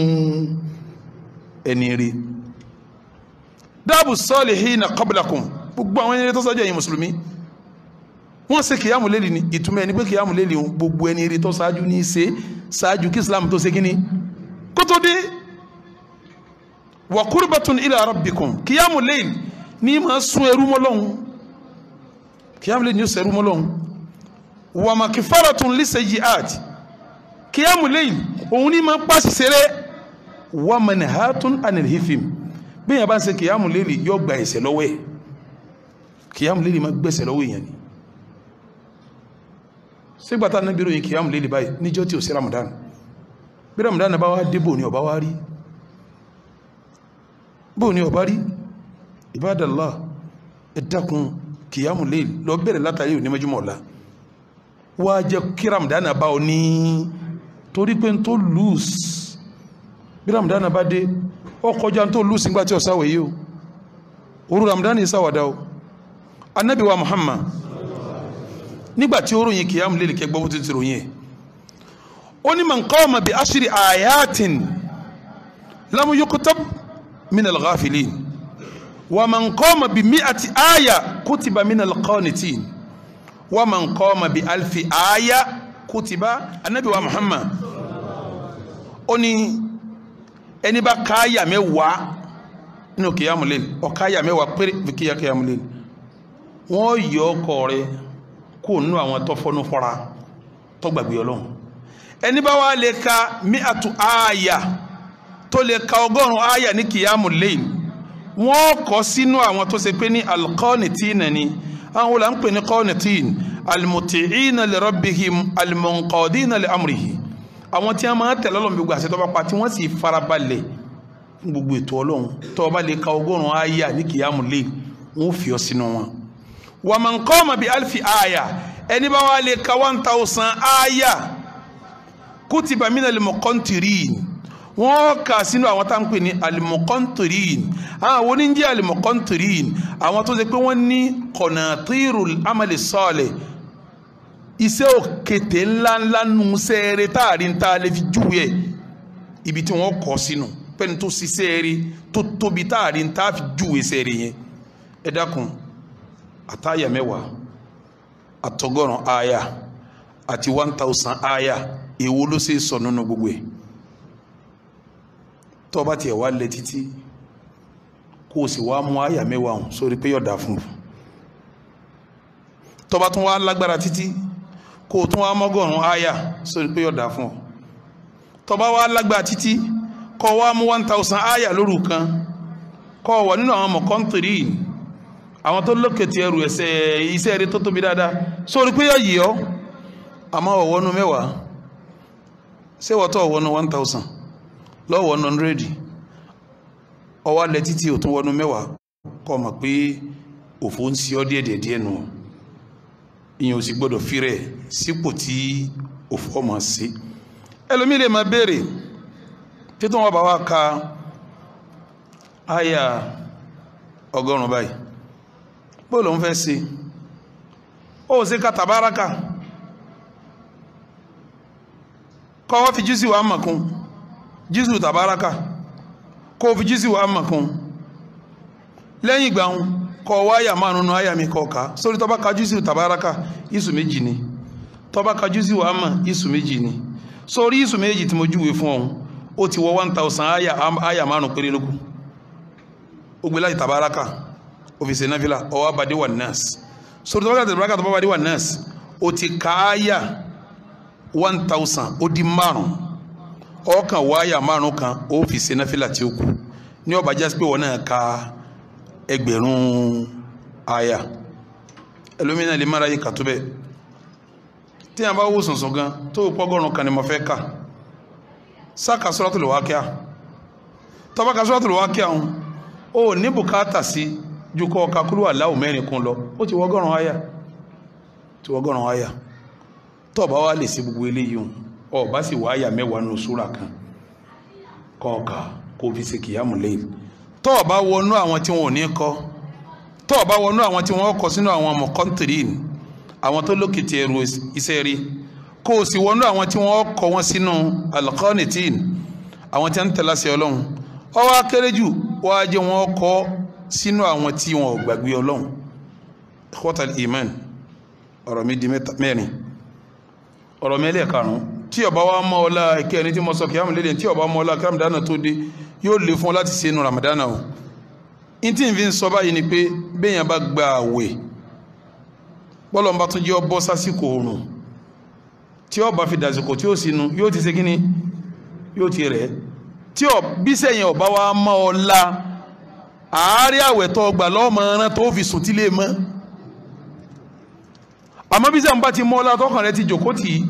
ẹni rí da'bu salihina qablakum gbogbo àwọn ẹni tó sọ́jọ́ yìí mùsùlùmí wọ́n ṣe qiyamul layl ní ìtumọ̀ ẹni pé qiyamul layl gbogbo ẹni rí tó ṣáájú ní ṣe ṣáájú kí islam tó ṣe kíní kó tó dé wa qurbatun ila rabbikum qiyamul layl ní máa sún ẹrú mọ́ Ọlọ́hun qiyamul layl ní sún ẹrú mọ́ Ọlọ́hun wa maghfiratun lisayyi'at qiyamul layl òun ní máa pàṣẹ sẹ́rẹ́ wa manhatun anil hifim bí yẹn bá ń ṣe qiyamul layl yóò gba ẹ̀ṣẹ̀ lọ́wọ́ ẹ̀ qiyamul layl máa gbẹ̀ṣẹ̀ lọ́wọ́ èèyàn ni sígbàtà náà bírò yìí qiyamul layl báyìí níjọ́ tí ò sí Ramadan bí Ramadan bá wá débò ní ọba wá rí bó ní ọba rí Ibadallah ẹ dákun qiyamul layl lọ bẹ̀rẹ̀ látàrí òní mẹ́júmọ̀ ọ̀la wá jẹ́ kí Ramadan bá ọ ní torí pé n tó lùs bí Ramadan bá dé ó kọjá n tó lùs nígbà tí ó sáwẹ̀ yìí o òru Ramadan yìí sáwàdá o Ànábì wa Muhammad nígbà tí ó ròyìn qiyamul layl kẹgbọ́ bó ti ti ròyìn ẹ̀ ó ní man qama bi ashri ayatin lam yuqtab min al-ghafilin wa man qama bi mi'ati aya kutiba min al-qanitin wa man qama bi alfi aya kutiba Ànábì wa Muhammad ó ní ẹni bá ka aya mẹ́wàá nínú qiyamul layl ó ka aya mẹ́wàá péré fi qiyamul layl wọ́n yọ ọkọ̀ rẹ̀ kó nínú àwọn tó fọ́nú fọ́ra tó gbàgbé Ọlọ́run ẹni bá wá lè ka mi'atu aya tó lè ka 100 aya ní qiyamul layl wọ́n kọ sínú àwọn tó ṣe pé ní al-qanitina ni àwọn là ń pè ní qanitin al-muti'ina li rabbihim al-munqadina li amrihi àwọn tí a máa tẹ̀lé Ọlọ́run gbogbo àṣẹ tó bá pa tí wọ́n sì farabalẹ̀ fún gbogbo ètò Ọlọ́run tó bá lè ka 100 aya ní qiyamul layl wọ́n fi ọ sínú wọn wa man qama bi alfi aya ẹni bá wá lè ka 1000 aya kutiba min al-muqantirin wọ́n kà sínú àwọn tá ń pè ní al-muqantirin àwọn oníjẹ́ al-muqantirin àwọn tó ṣe pé wọ́n ní qanatirul amali salih iṣẹ́ òkètè ńláńlá nù sẹ́ẹ̀rẹ̀ táàrí ń ta lè fi júwe ẹ̀ ibi tí wọ́n kọ́ sínú pẹ́ni tó ṣiṣẹ́ rí tó tóbi táàrí ń ta fi júwe sẹ́ẹ̀rẹ̀ yẹn ẹ dákun àtàyà mẹ́wàá àtọgọ́rùn aya àti 1000 aya èwo ló ṣe sọ nínú gbogbo ẹ̀ tó bá tiẹ̀ wá lẹ títí kó o sì wá mú aya mẹ́wàá hùn sórí pé yọ̀dà fún un tó bá tún wá lágbára títí kó o tún wá mọ́gọ́rùn aya sórí pé yọ̀dà fún un tó bá wá lágbára títí kó o wá mú 1000 aya lóru kan kó o wà nínú àwọn mọ̀kọ́ntìrì àwọn tó lókètì ẹrù ẹsẹ̀ iṣẹ́ rẹ̀ tó tóbi dáadáa sórí pé yọ yìí ọ́ àmọ́ ọ̀wọ́nú mẹ́wàá ṣé wọ́tọ̀ ọ̀wọ́nú 1000 lọ́wọ́ 100 ọwọ́ alẹ́ títí ò tún wọnú mẹ́wàá kọ́ mọ̀ pé òfò ń sí ọ́ díẹ̀díẹ̀ nù ìyẹn ò sì gbọ́dọ̀ fi rẹ̀ sípò tí òfò ọmọ sí ẹlòmíì lè máa béèrè tí tó wọn bá wá ka àyà 100 báyìí bó ló ń fẹ́ sí ó sì ka tàbáraka kọ́ wọ́n fi jísù wà mọ̀kún jísù tàbáraka kọ́ fi jísù wà mọ̀kún lẹ́yìn ìgbà wọn kọ́ wáyà márùn-ún àyà mi kọ́ ká sórí tọ́bá ka jísù tàbáraka ìsù méjì ni tọ́bá ka jísù wà mọ̀ ìsù méjì ni sórí ìsù méjì tí mo júwe fún ọ̀hún ó ti wọ 1000 àyà márùn-ún péré lókù ó gbé láti tàbáraka ofisi nafila ọwọ́ abadé wà nọ́ọ̀sì sórí tọ́bá ka tàbáraka tọ́bá abadé wà nọ́ọ̀sì ó ti ka àyà 1000 ó di márùn ọkàn wáyà márùn kan ó fi ṣe náfìlà tí ó kù ní ó bá jásí pé wọ́n náà ka ẹgbẹ̀rún àyà ẹlòmínà lè mára yí kàtó bẹ́ẹ̀ tí a bá wó sùnsùn gan tó pọ́gọ́rùn kan ni mo fẹ́ kà sáka Suratul Waqi'a tó bá ka Suratul Waqi'a ó ní bùkátà sí ju kọ́ ka kúrò Allahu mẹ́rin kún lọ ó ti wọ́gọ́rùn àyà tó bá wá lè ṣe gbogbo eléyìí ó bá sì wá àyà mẹ́wàá nínú súra kan kọ́ọ̀ka kó fi ṣe kìyàmù layl tó bá wọnú àwọn tí wọn ò ní kọ́ tó bá wọnú àwọn tí wọn kọ sínú àwọn muqantirin àwọn tó lókìtì ẹrù iṣẹ́ rí kó o sì wọnú àwọn tí wọn kọ wọn sínú alqanitin àwọn tí wọn tẹ̀lé àṣẹ Ọlọ́run ó wá kéré jù wá jẹ́ wọn kọ sínú àwọn tí wọn ò gbàgbé Ọlọ́run ikhwatal iman ọ̀rọ̀ mi di mẹ́rin ọ̀rọ̀ mi ẹlẹ́ẹ̀karùn tí ó bá wá mọ́ ọlá ìkẹrin tí mo sọ kìyàmù layl tí ó bá mọ́ ọlá Ramadan tó dé yóò lè fún ọ láti ṣe inú Ramadan o in tí n fi ń sọ báyìí ni pé béèyàn bá gba àwẹ̀ bọ́lọ̀ ń bá tún jẹ́ ọ bọ́ sásìkò oòrùn tí ó bá fi dàsìkò tí ó sinú yóò ti ṣe kíní yóò ti rẹ̀ tí ó bí sẹ́yìn ọba wa mọ́ ọlá ààrẹ àwẹ̀ tó gbà lọ́mọ ẹran tó fi sùn tí lè mọ́ àmọ́ bí sẹ́yìn bá ti mọ́ ọlá tọkàn rẹ ti jòkó tì í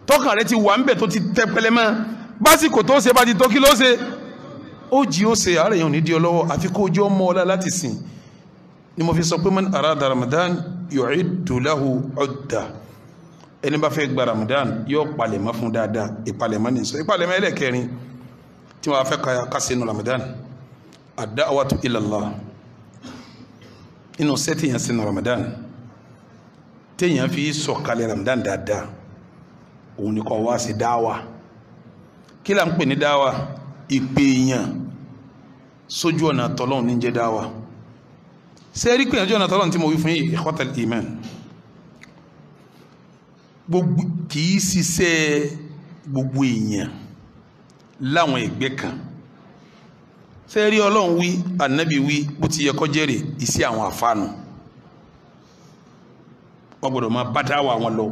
tọkàn rẹ ti wà ń bẹ̀ tó ti tẹpẹlẹ mọ́ básìkò tó ṣe bá ti tó kí ló ṣe ó jí ó ṣe ààrẹ yẹn ò ní di ọ lọ́wọ́ àfi kó ojú ọmọ ọlá láti sìn ni mo fi sọ pé man arada Ramadan yu'iddu lahu udda ẹni bá fẹ́ gba Ramadan yóò palẹ̀mọ́ fún dáadáa ìpalẹ̀mọ́ ní sọ ìpalẹ̀mọ́ ẹlẹ́kẹrin tí wọ́n fẹ́ kásínú Ramadan ad-da'watu ila Allah inú sẹ́tì yẹn sínú Ramadan téèyàn fi sọ̀kalẹ̀ Ramadan dáadáa òun ni kò wá sí dáwà kí là ń pè ní dáwà ìpè èèyàn sójú ọ̀nà tọ́lọ́run ní jẹ́ dáwà sẹ́rí pé ọjọ́ ọ̀nà tọ́lọ́run tí mo wí fún yìí ikhwatal iman gbogbo kìí ṣiṣẹ́ gbogbo èèyàn láwọn ẹgbẹ́ kan sẹ́rí ọlọ́run wí ànábì wí bó ti yẹ kó jẹ́rìí iṣẹ́ àwọn àfáànù wọ́n gbọ́dọ̀ máa bá dáwà wọn lọ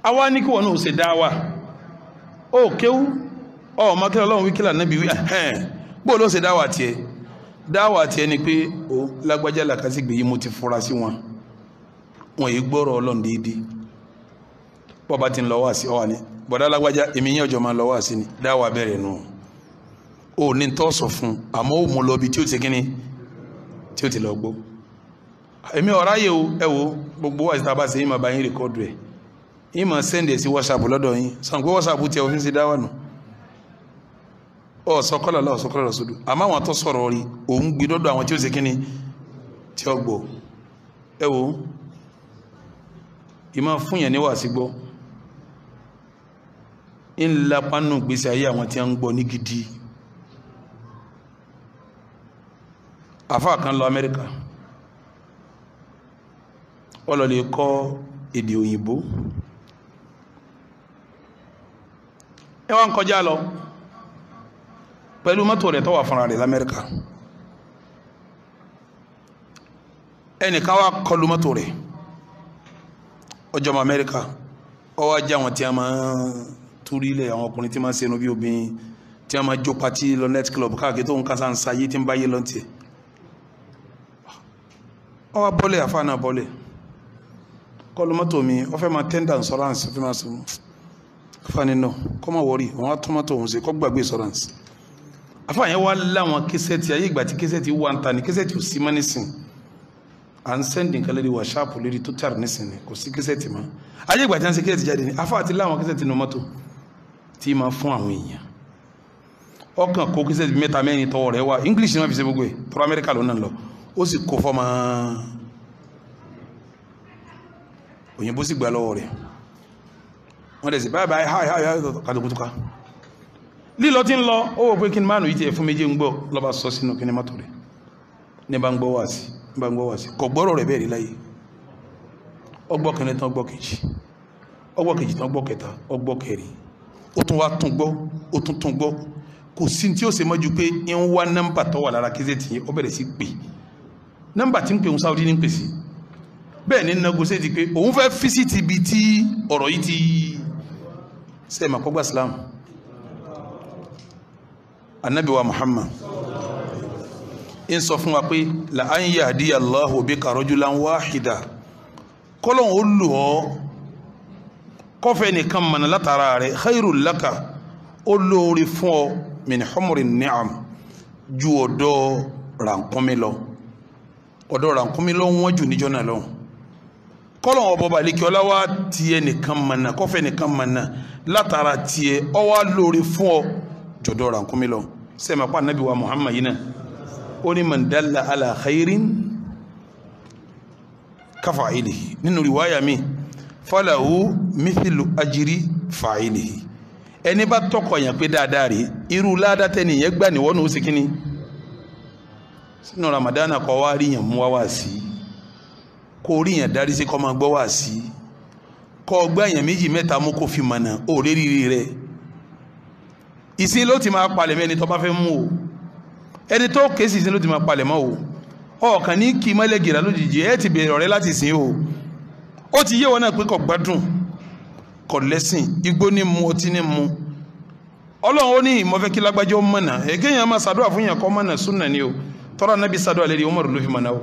àwa ní kí wọn náà ṣe dáwà ó kéwú ọmọ kí ọlọ́run wí kí lànàbì wí bó ló ṣe dáwà tiẹ̀ ni pé ó lágbájá làkàsígbè yìí mo ti fura sí wọn yìí gbọ́rọ̀ ọlọ́run déédéé bọ́ba ti ń lọ wá sí ọwà ní bọ́dá lágbájá èmi yẹn ọjọ́ máa lọ wá sí ni dáwà bẹ̀rẹ̀ nù ó ní tọ́ sọ fún àmọ́ ó mú lọ bí tí ó ti kíní tí ó ti lọ gbọ́ èmi ọ̀rá yẹ o ẹ wo gbogbo wà sí tá a bá ṣe yín máa bá yín rìkọ́dù ẹ̀ yín máa sẹ́ndì ẹ̀ sí WhatsApp lọ́dọ̀ yín sàn pé WhatsApp tiẹ̀ òfin ṣe dáwà nù ọ̀sọ́kọ́lá ọ̀sọ́kọ́lá lọ́sọ́dọ̀ àmọ́ àwọn tó sọ̀rọ̀ rí òun gbé lọ́dọ̀ àwọn tí ó ṣe kíní tí ó gbọ́ ẹ wo ìmọ̀ fún yẹn níwà sí gbọ́ ńlá pánú gbèsè ayé àwọn tí a ń gbọ́ ní gidi àfáà kan lọ Amẹ́ríkà ó lọ lè kọ́ èdè òyìnbó ẹ wá ń kọjá lọ pẹ̀lú mọ́tò rẹ̀ tó wà fúnra rẹ̀ l'Amẹ́ríkà ẹnìkan wá kọlu mọ́tò rẹ̀ ọjọ́ ọmọ Amẹ́ríkà ó wá jẹ́ àwọn tí a máa túrí ilẹ̀ àwọn ọkùnrin tí máa ṣẹnu bí obìnrin tí a máa jó pati lọ net club káàkiri tó ń kásá ń sayé tí ń báyé lọ́ntì ẹ̀ ó wá bọ́lẹ̀ àfáà náà bọ́lẹ̀ kọlu mọ́tò mi ó fẹ́ máa tender insurance fẹ́ máa sọ fani náà kọ́ máa wọ́rí wọ́n á tún mọ́tò òun sí kọ́ gbàgbé insurance àfáà yẹn wá láwọn késẹ́tì ayé ìgbà tí késẹ́tì wà ń ta ní késẹ́tì ò sí mọ́ nísìn à ń sẹ́ndì nǹkan lórí wàṣáàpù lórí tó tààrà nísìn ni kò sí késẹ́tì mọ́ ayé ìgbà tí wọ́n ṣe késẹ́tì jáde ní àfáà ti láwọn késẹ́tì nínú mọ́tò tí máa fún àwọn èèyàn ọkàn kó késẹ́tì mẹ́ta mẹ́rin tọwọ́ rẹ̀ wá English náà fi ṣe gbogbo ẹ̀ tọ́rọ Amẹ́ríkà ló náà lọ ó sì kó fọ́mọ òyìnbó sì gbà lọ́wọ́ rẹ̀ wọ́n dẹ̀ sí báyìí kàdùkútùká lílọ tí ń lọ ó wò pé kí ni máa nù yí ti ẹ̀ fún méjì ń gbọ́ lọ́ba sọ sínú kí ni mọ́tò rẹ̀ ní bá ń gbọ́ wá sí kò gbọ́rọ̀ rẹ̀ bẹ́ẹ̀ rí láyé ọgbọ́ kẹrin tán ọgbọ́ kejì tán ọgbọ́ kẹta ọgbọ́ kẹrin ó tún wá tún gbọ́ ó tún gbọ́ kò sí tí ó ṣe mọ́jú pé ń wá nọ́mbà tó wà lára késẹ́tì yẹn ó bẹ̀rẹ̀ sí pè nọ́mbà tí ń pè ń Saudi ní pèsè bẹ́ẹ̀ ní nagosé ti pé òun fẹ́ físítì ibi tí ọ̀rọ̀ yìí ti sẹ́ẹ̀mà kọ́gbà Islam Ànábì wa Muhammad ń sọ fún wa pé la an yahdiya Allahu bika rajulan wahida kọ́lọ̀ ó lò ọ́ kọfẹ́ nìkan mọ̀nà látara rẹ̀ khairul laka ó lóore fún ọ min humurin ni'am ju ọ̀dọ́ rànkúnmí lọ wọ́n jù níjọ́ náà lọ kọ́lọ̀ ọ̀bọ̀ balẹ̀kẹ́ ọláwá tiẹ̀ nìkan mọ̀nà kọ́fẹ́ nìkan mọ̀nà látara tiẹ̀ ọwá lórí fún ọ jọ̀dọ̀ rànkúnmí lọ sẹ́mi apá nàbí wa Muhammad yìí náà ó ní man dalla ala khairin kafa'ilihi nínú riwaya mi falahu mithlu ajri fa'ilihi ẹni bá tọkọ yẹn pé dáadáa rí irú ládàá ni yẹn gbà ní wọ́n ní ó sì kíní sínú Ramadana kọ́ wá rí yẹn mú wá sí kó rí yẹn darí sí kọ́ máa gbọ́ wá sí kọ́ gbá yẹn méjì mẹ́ta mú kó fi mọ̀nà ó rí rí rẹ̀ ìsìn ló ti máa palẹ̀ mọ́ ẹni tó bá fẹ́ mú o ẹni tó kéésì ìsìn ló ti máa palẹ̀ mọ́ o ọ̀kan ní kí mọ́lẹ̀ gìrà lójijì ẹ ti bèèrè ọ̀rẹ́ láti sìn o ó ti yé wọn náà pé kò gbádùn kò lẹ́sìn igbó ní mu ọtí ní mu ọlọ́run ó ní ìmọ̀fẹ́ kí lágbájọ́ mọ̀nà ẹ̀gẹ́yàn máa sàdúrà fún yàn kọ́ mọ̀nà súnà ni o tọ́rọ náà bí sàdúrà lérí Umar ló fi mọ̀nà o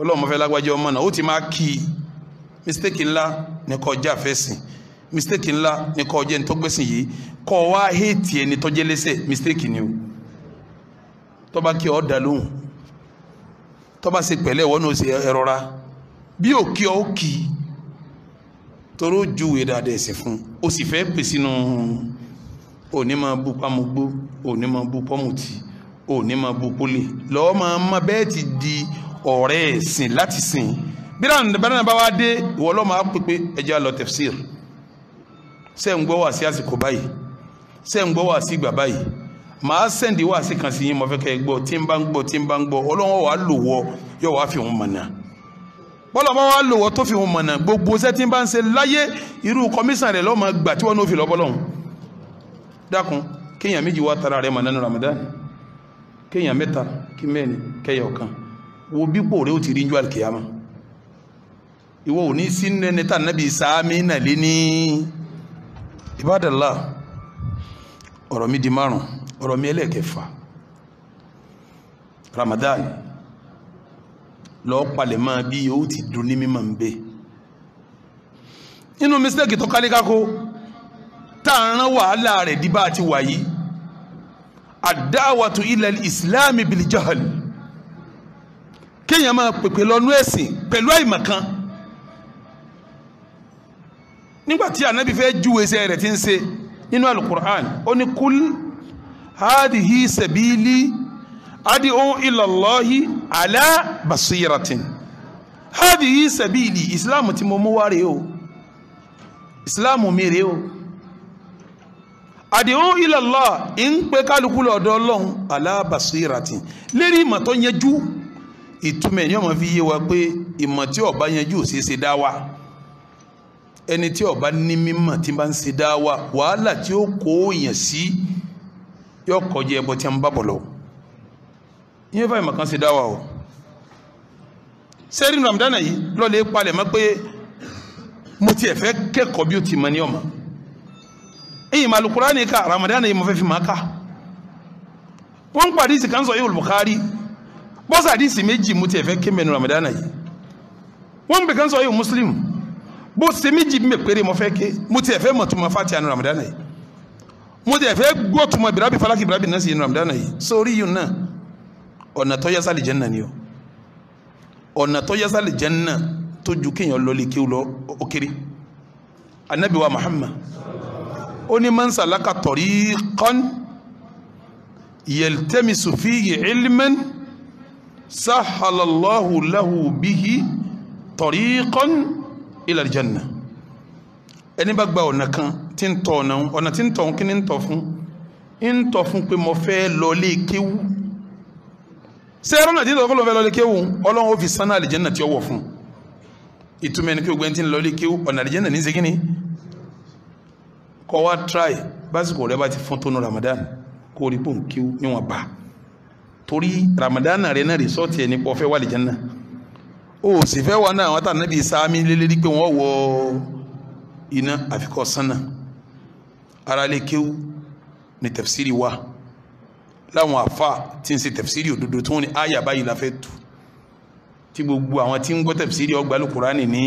ọlọ́run mọ̀fẹ́ lágbájọ́ mọ̀nà ó ti máa kí mistake ńlá ní kó jẹ́ àfẹ́sìn mistake ńlá ní kó jẹ́ ntọ́gbẹ́sìn yìí kó wá hate ẹni tó jẹ́ lẹ́sẹ̀ mistake ni o tó bá kí ọ dá lóhùn tó bá ṣe pẹ̀lẹ́ wọ́n ní ẹ̀rọra bí ò kí ọ kì í toró júwe dáadáa ẹ̀sìn fún ó sì fẹ́ pè sínú òní máa bú pàmùgbó òní máa bú pọ́mùtì òní máa bú pólè lọ́wọ́ máa má bẹ́ẹ̀ ti di ọ̀rẹ́ ẹ̀sìn láti sìn bí dáná bá wá dé ìwọ lọ́ máa pèpè ẹja lọ tafsir ṣé ń gbọ́ wá sí àsìkò báyìí ṣé ń gbọ́ wá sí ìgbà báyìí màá sẹ́ndì wá sí kan sí yín mo fẹ́ kẹ́ gbọ́ tí ń bá ń gbọ́ ọlọ́wọ́ wàá lò wọ́ yóò wá fi wọn mọ̀nà bọ́lá bá wàá lò wọ́ tó fi wọn mọ̀nà gbogbo ṣẹ́ tí ń bá ń ṣe láyé irú kọmíṣàn rẹ̀ lọ́mọ gbà tí wọ́n ní ó fi lọ́ bọ́lọ́hún dákun kéèyàn méjì wá tara rẹ̀ mọ̀nà ní Ramadan kéèyàn mẹ́ta kí mẹ́rin kẹyọ̀ kan wo bípò rẹ̀ ó ti rí njọ́ àlùkìyàmá ìwọ ò ní sí nẹ́ni tá nàbí sáámi nà lé ní Ibadallah ọ̀rọ̀ mi di márùn ọ̀rọ̀ mi ẹlẹ́ẹ̀kẹfà Ramadan lọ palẹ̀ máa bí ó ti dùn ní mímọ̀ ń bẹ inú mistake tó kálíkákó táàrán wàhálà rẹ̀ díbà àti wàyí ad-da'watu ila al-islam bil jahl kéèyàn máa pèpè lọ́nú ẹ̀sìn pẹ̀lú àìmọ̀kan nígbàtí ànábì fẹ́ júwe iṣẹ́ rẹ̀ tí ń ṣe nínú al-Qur'an ó ní kúl hadihi sabili ad'u ila Allahi ala basiratin hadihi sabili islam tí mo mú wá rèé o islam mi rèé o ad'u ila Allah ń pé kálukú lọ́dọ̀ Ọlọ́run ala basiratin lérí ìmọ̀ tó yẹjú ìtumẹ̀ ní ọmọ fi yé wa pé ìmọ̀ tí ó bá yẹjú ò sí ṣe dáwà ẹni tí ó bá ní mímọ̀ tí bá ń ṣe dáwà wàhálà tí ó kó èèyàn sí yóò kọjá ẹbọ tí a ń bá bọ̀ lọ ìyẹn fà ìmọ̀ kan ṣe dáwà o sẹ́rí Ramadan yìí lọ́lẹ̀ palẹ̀ mọ́ pé mo ti ẹ̀fẹ́ kẹ́kọ̀ọ́ bí ó ti mọ̀ ní ọmọ èyí ma Al-Qur'ani ká Ramadan yìí mo fẹ́ fi máa ká wọ́n ń pàdé ìsì kan sọ yóò Bukhari bọ́sà àdísì méjì mo ti ẹ̀fẹ́ ké mẹ́nu Ramadan yìí wọ́n ń bẹ̀ kan sọ yóò Muslim bó ṣe méjì bí mẹ́pẹ́rẹ́ mo fẹ́ ké mo ti ẹ̀fẹ́ mọ̀ tó ma Fatiha ní Ramadan yìí mo ti ẹ̀fẹ́ gbọ́ tó ma bìrábì falaki bìrábì náà sí ní Ramadan yìí sórí yìí náà ọ̀nà tó yásá lè Janna ni o ọ̀nà tó yásá lè Janna tó ju kéèyàn lọ lè kéwù lọ ó kéré Ànábì wa Muhammad ó ní man salaka tariqan yaltamisu fihi ilman sahhalallahu lahu bihi tariqan ila aljanna ẹni bá gba ọ̀nà kan tí ń tọ̀ ọ̀nà tí ń tọ̀ kí ní ń tọ̀ fún pé mo fẹ́ lọ lè kéwù sẹ́rọ̀ náà tí ń tọ̀ fún lọ fẹ́ lọ lè kéwù Ọlọ́run ó fi sánà aljanna tí ó wọ̀ fún ìtumẹ̀ ní kí o gbẹ́ tí ń lọ lè kéwù ọ̀nà aljanna ní ṣe kíní kọ́ wá try básìkò rẹ bá ti fún tónú Ramadan kó rí pòun kí níwọ̀n bá torí Ramadan rẹ náà rìsọ́ọ̀tì ẹ̀ nípa ọ̀fẹ́ wà lè Janna ó sì fẹ́ wà náà àwọn tàà nábì sáámi lélẹ́rí pé wọ́n wọ iná àfikọ́ sánà ara lè kéwú ní tafsiri wà láwọn àfà tí ń ṣe tafsiri òdodo tó ní àyà báyìí la fẹ́ tù tí gbogbo àwọn tí ń gbọ́ tafsiri ọgbà Al-Qur'ani ní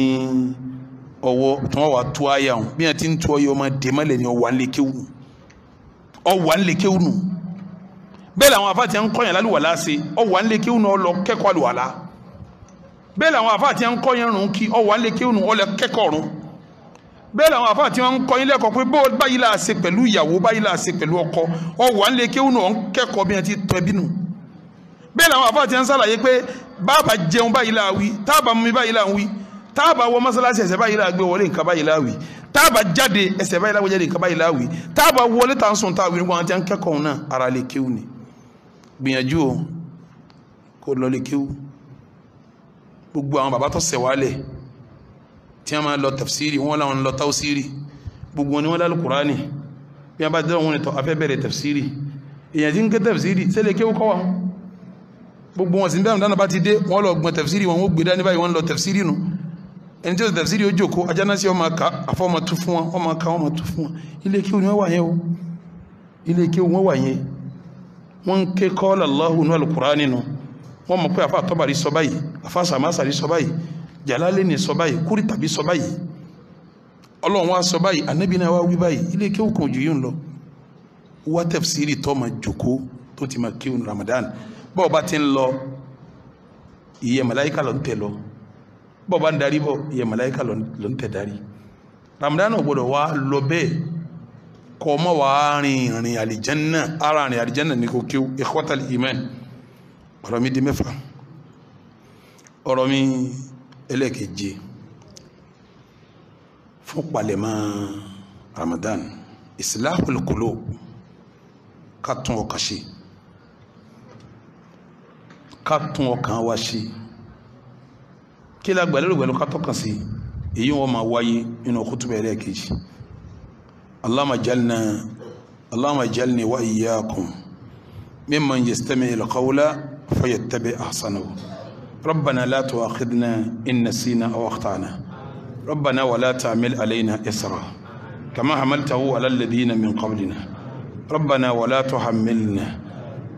ọwọ́ tí wọ́n wà tó àyà wọn bí wọ́n ti ń tó ọyọ ọmọ dèmọ́lẹ̀ ní ọwà ń lè kéwù nù bẹ́ẹ̀ làwọn àfà tí ń kọ́yàn lálùwàlá ṣe ọwà ń lè kéwù nù ọlọ kẹ́kọ̀ọ́ àlùwàlá bẹ́ẹ̀ làwọn àfáà tí wọ́n ń kọ́ yẹn rùn kí ọ wà ń lè kí òun ọlẹ kẹ́kọ̀ọ́ rùn bẹ́ẹ̀ làwọn àfáà tí wọ́n ń kọ́ yín lẹ́kọ̀ọ́ pé bó báyìí là á ṣe pẹ̀lú ìyàwó báyìí là á ṣe pẹ̀lú ọkọ ọ wà ń lè kí òun ọ̀ ń kẹ́kọ̀ọ́ bí wọ́n ti tọ́ ẹbí nù bẹ́ẹ̀ làwọn àfáà tí wọ́n ń sàlàyé pé bàbá jẹun báyìí là á wí táàbà mumi báyìí là á wí táàbà wọ mọ́sálásí ẹsẹ̀ báyìí là á gbé wọlé nǹkan báyìí là á wí táàbà jáde ẹsẹ̀ báyìí là á wọlé nǹkan báyìí là á wí táàbà wọlé tà ń sùn táà wí nígbà wọn ti ń kẹ́kọ̀ọ́ náà ara lè kéwù ni gbìyànjú o kó lọ lè kéwù gbogbo àwọn bàbá tó sẹ̀wálẹ̀ tí a máa lọ tafsiri wọ́n láwọn lọ tawsiri gbogbo wọn ni wọ́n lálù kùránì bí a bá dẹ́rọ wọn ni tọ́ afẹ́ bẹ̀rẹ̀ tafsiri èyàn tí ń ké tafsiri sẹ́lẹ̀ kéwú kọ́ wọn gbogbo wọn sì ń bẹ̀rẹ̀ dáná bá ti dé wọ́n lọ gbọ́n tafsiri wọn ó gbé dání báyìí wọ́n lọ tafsiri nù ẹni tí ó tafsiri ó jòkó ajánásí ọmọ ká afọ́ ọmọ tú fún wọn ọmọ ká ọmọ tú fún wọn ilé kéwú ni wọ́n wà yẹn o ilé kéwú wọ́n wà yẹn wọ́n ń ké qala Allahu nù al-Qur'ani nù wọ́n mọ̀ pé àfà Tọ́bàrí sọ báyìí àfà Sàmásàrí sọ báyìí Jàlálẹ́nì sọ báyìí Kúrítàbí sọ báyìí Ọlọ́run wá sọ báyìí Ànábì náà wá wí báyìí ilé kéwù kan jù yín lọ wá tafsiri tó ma jòkó tó ti ma kéwù Ramadan bọ́ọ̀ bá ti ń lọ iye màláíkà lọ ń tẹ̀ lọ bọ́ọ̀ bá ń darí bọ́ iye màláíkà lọ ń tẹ̀ darí Ramadan náà gbọ́dọ̀ wá lọ bẹ́ẹ̀ kọ́ ọmọ wà rìn àlìjánná ara rìn àlìjánná ní kò kéwù ikhwatal iman ọ̀rọ̀ mi di mẹ́fà ọ̀rọ̀ mi ẹlẹ́keje fún palẹ̀mọ́ Ramadan islahul qulub ká tún ọkàn ṣe ká tún ọkàn wa ṣe kí la gbà lérò pẹ̀lú ká tọ́kàn sí èyí wọ́n máa wáyé nínú kútùbà ẹlẹ́keje Allahumma jalni wa iyyakum mimman yastami'ul qawla فيتبع أحسنه ربنا لا تؤاخذنا إن نسينا أو أخطأنا ربنا ولا تعمل علينا إسرا كما حملته على الذين من قبلنا ربنا ولا تحملنا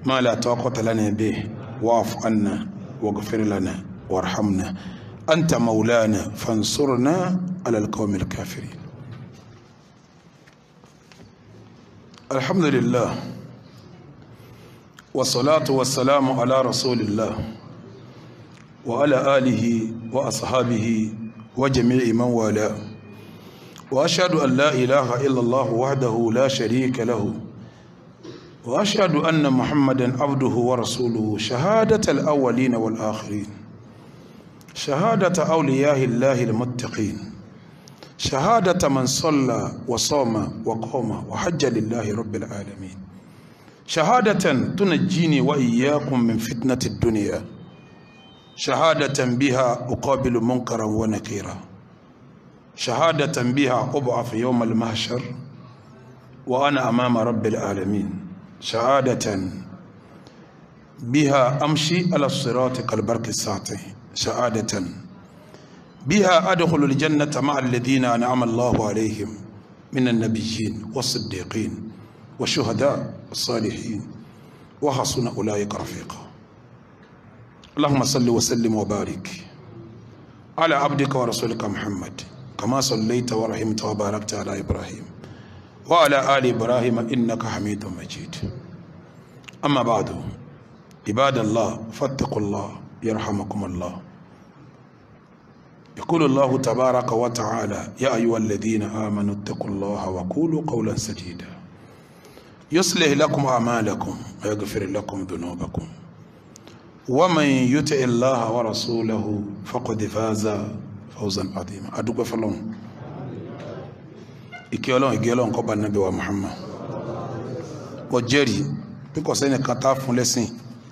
ما لا طاقة لنا به واعف عنا واغفر لنا وارحمنا أنت مولانا فانصرنا على القوم الكافرين الحمد لله والصلاة والسلام على رسول الله وعلى آله وأصحابه وجميع من والاه وأشهد أن لا إله إلا الله وحده لا شريك له وأشهد أن محمدا عبده ورسوله شهادة الأولين والآخرين شهادة أولياء الله المتقين شهادة من صلى وصام وقام وحج لله رب العالمين شهادة تنجيني وإياكم من فتنة الدنيا شهادة بها أقابل منكرا ونكيرا شهادة بها أبعث يوم المحشر وأنا أمام رب العالمين شهادة بها أمشي على الصراط كالبرق الساطع شهادة بها أدخل الجنة مع الذين أنعم الله عليهم من النبيين والصديقين والشهداء الصالحين وحسن أولئك رفيقا اللهم صل وسلم وبارك على عبدك ورسولك محمد كما صليت ورحمت وباركت على إبراهيم وعلى آل إبراهيم إنك حميد مجيد أما بعد عباد الله فاتقوا الله يرحمكم الله يقول الله تبارك وتعالى يا أيها الذين آمنوا اتقوا الله وقولوا قولا سديدا يصلح لكم أعمالكم ويغفر لكم ذنوبكم ومن يطع الله ورسوله فقد فاز فوزا عظيما أدوك فلون ìkẹ́ọlọ́run kó bá Nábì wa Muhammad mo jẹ́rìí bí kò sẹ́ni kan tá fún lẹ́sìn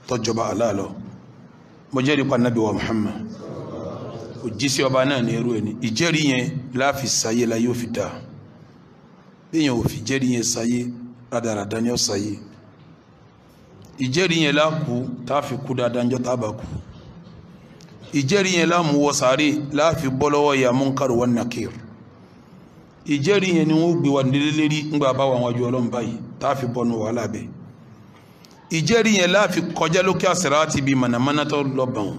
tó jọba Allah lọ mo jẹ́rìí pa Nábì wa Muhammad òjíṣẹ́ ọba náà ní ẹrú ẹni ìjẹ́rìí yẹn láàfi sáyé la yóò fi dáa bí yẹn ò fi jẹ́rìí yẹn sáyé rádaràdá ni ó sáyé ìjẹ́rìí yẹn láàkú táàfi kú dáadáa ń jọ tábà kú ìjẹ́rìí yẹn láàmú wọ sàárè láàfi bọ́ lọ́wọ́ ya Munkar wa Nakir ìjẹ́rìí yẹn ni wọ́n gbé wa nílé lérí ńgbà bá wọn wájú Ọlọ́run báyìí táàfi bọ́nu wàhálà bẹ́ẹ̀ ìjẹ́rìí yẹn láàfi kọjá lókè àsìrátì bíi mànàmáná tó lọ́bàn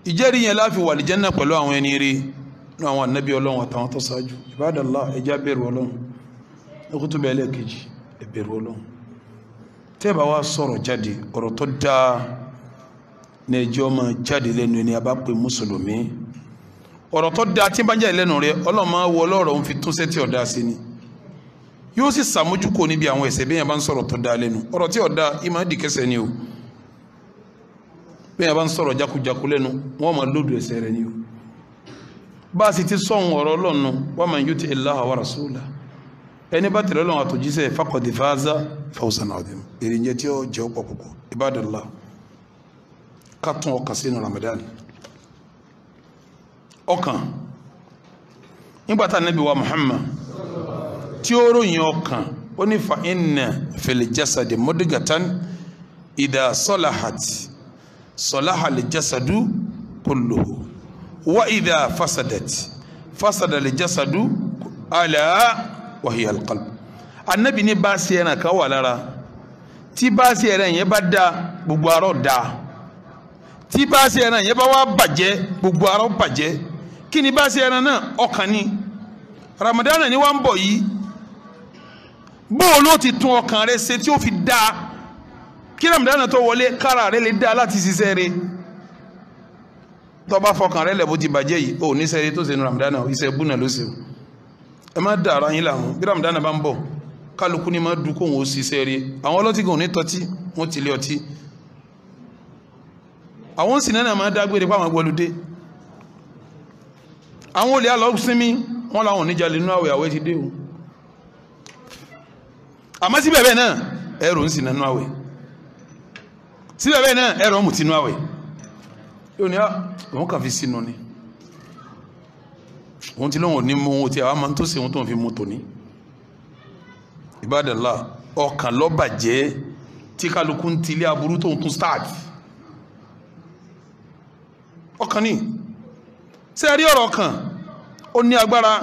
ìjẹ́rìí yẹn láàfi wà lìjẹ́nà pẹ̀lú àwọn ẹni rí ní àwọn ànábì Ọlọ́run àtàwọn tó ṣáájú Ibadallah ẹjá bẹ̀rù Ọlọ́run lókútù bẹ̀rẹ̀ lẹ́ẹ̀kejì ẹbẹ̀rù Ọlọ́run tẹ́ bá wá sọ̀rọ̀ jáde ọ̀rọ̀ tó dáa ní ẹjọ́ máa jáde lẹ́nu ẹni a bá pè mùsùlùmí ọ̀rọ̀ tó dáa tí bá jáde lẹ́nu rẹ̀ Ọlọ́run máa wọ ọlọ́rọ̀ ń fi tún sẹ́tì ọ̀dá sí ni yóò sì sàmójúkò níbi àwọn ẹ̀ṣẹ̀ bẹ́ẹ̀ bá ń sọ̀rọ̀ tó dáa lẹ́nu ọ̀rọ̀ tí ọ̀dá ìmọ̀ dìkẹsẹ̀ ni o bẹ́ẹ̀ bá ń sọ̀rọ̀ jákujáku lẹ́nu wọ́n máa lòdù ẹ̀ṣẹ̀ rẹ̀ ni o bá a sì ti sọ̀hún ọ̀rọ̀ Ọlọ́run wa man yuti Allaha wa rasulahu ẹni bá tẹ̀lé Ọlọ́run àtòjíṣẹ́ faqad faza fawzan azima èrè ń jẹ́ tí ó jẹ́ ọ̀pọ̀ púpọ̀ ibadallah ká tún ọkàn sínú Ramadan ọkàn nígbàtà Nábì wa Muhammad tí ó ròyìn ọkàn ó ní fa inna fil jasadi mudghatan idha salahat salaha al jasadu kulluhu wa idha fasadat fasada al jasadu ala wa hiya al qalb Ànábì ní bá ṣe ẹran kan wà lára tí bá ṣe ẹran yẹn bá dá gbogbo ara dá tí bá ṣe ẹran yẹn bá wá bàjẹ́ gbogbo ara bàjẹ́ kí ni bá ṣe ẹran náà ọkàn ni Ramadan ni wá ń bọ̀ yìí bóò ló ti tún ọkàn rẹ ṣe tí ó fi dá kí Ramadan tó wọlé kára rẹ lè dá láti ṣiṣẹ́ rẹ tó bá fọkàn rẹ lẹ̀ bó ti bàjẹ́ yìí ò ní sẹ́rẹ́ tó ṣe ní Ramadan iṣẹ́ búnà ló ṣe ẹ má dá ara yín láàmú bí Ramadan bá ń bọ̀ kálukú ni má dùn kó wọn ó ṣiṣẹ́ rẹ àwọn ọlọ́tí gan ní tọ́tí wọ́n ti lé ọtí àwọn sì náà máa dágbére pàwọn gbọ́lùdé àwọn olè alọ́ sinmi wọ́n láwọn oníjàlè nínú àwẹ̀ ti dé o àmọ́ síbẹ̀ bẹ́ẹ̀ náà ẹ̀rọ ń sì nánú àwẹ̀ síbẹ̀ bẹ́ẹ̀ náà ẹ̀rọ mú tinú àwẹ̀ yóò ní àwọn kàn fi sínú ni òun ti lóhun ní mú ohun tí àwọn máa ń tó sí ohun tó ń fi mú tòní Ibadallah ọkàn ló bàjẹ́ tí kálukú ń tilé aburú tó ń tún start ọkàn ní ṣe rí ọ̀rọ̀ kan ó ní agbára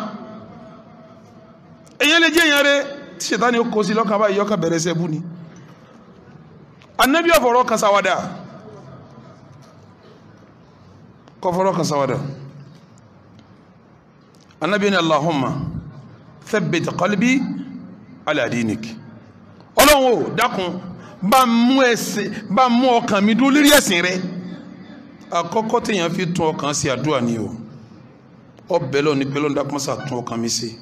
èyàn lè jẹ́ èyàn rẹ̀ tí Ṣẹ̀tánì ó kó sí lọ́kàn báyìí yọ́kàn bẹ̀rẹ̀ sẹ́bù ni Ànábì ọ̀fọ̀rọ̀ kan sáwádà kọfọ̀rọ̀ kan sáwádà Ànábì ní Allahumma thabbit qalbi ala dinik Ọlọ́run ó dákun bá mú ọkàn mi dúró lérí ẹ̀sìn rẹ̀ àkọ́kọ́ téèyàn fi tún ọkàn sí àdúrà ni o ọbẹ̀ lọ ní pẹ́lú dákúnmọ́sà tún ọkàn mi sí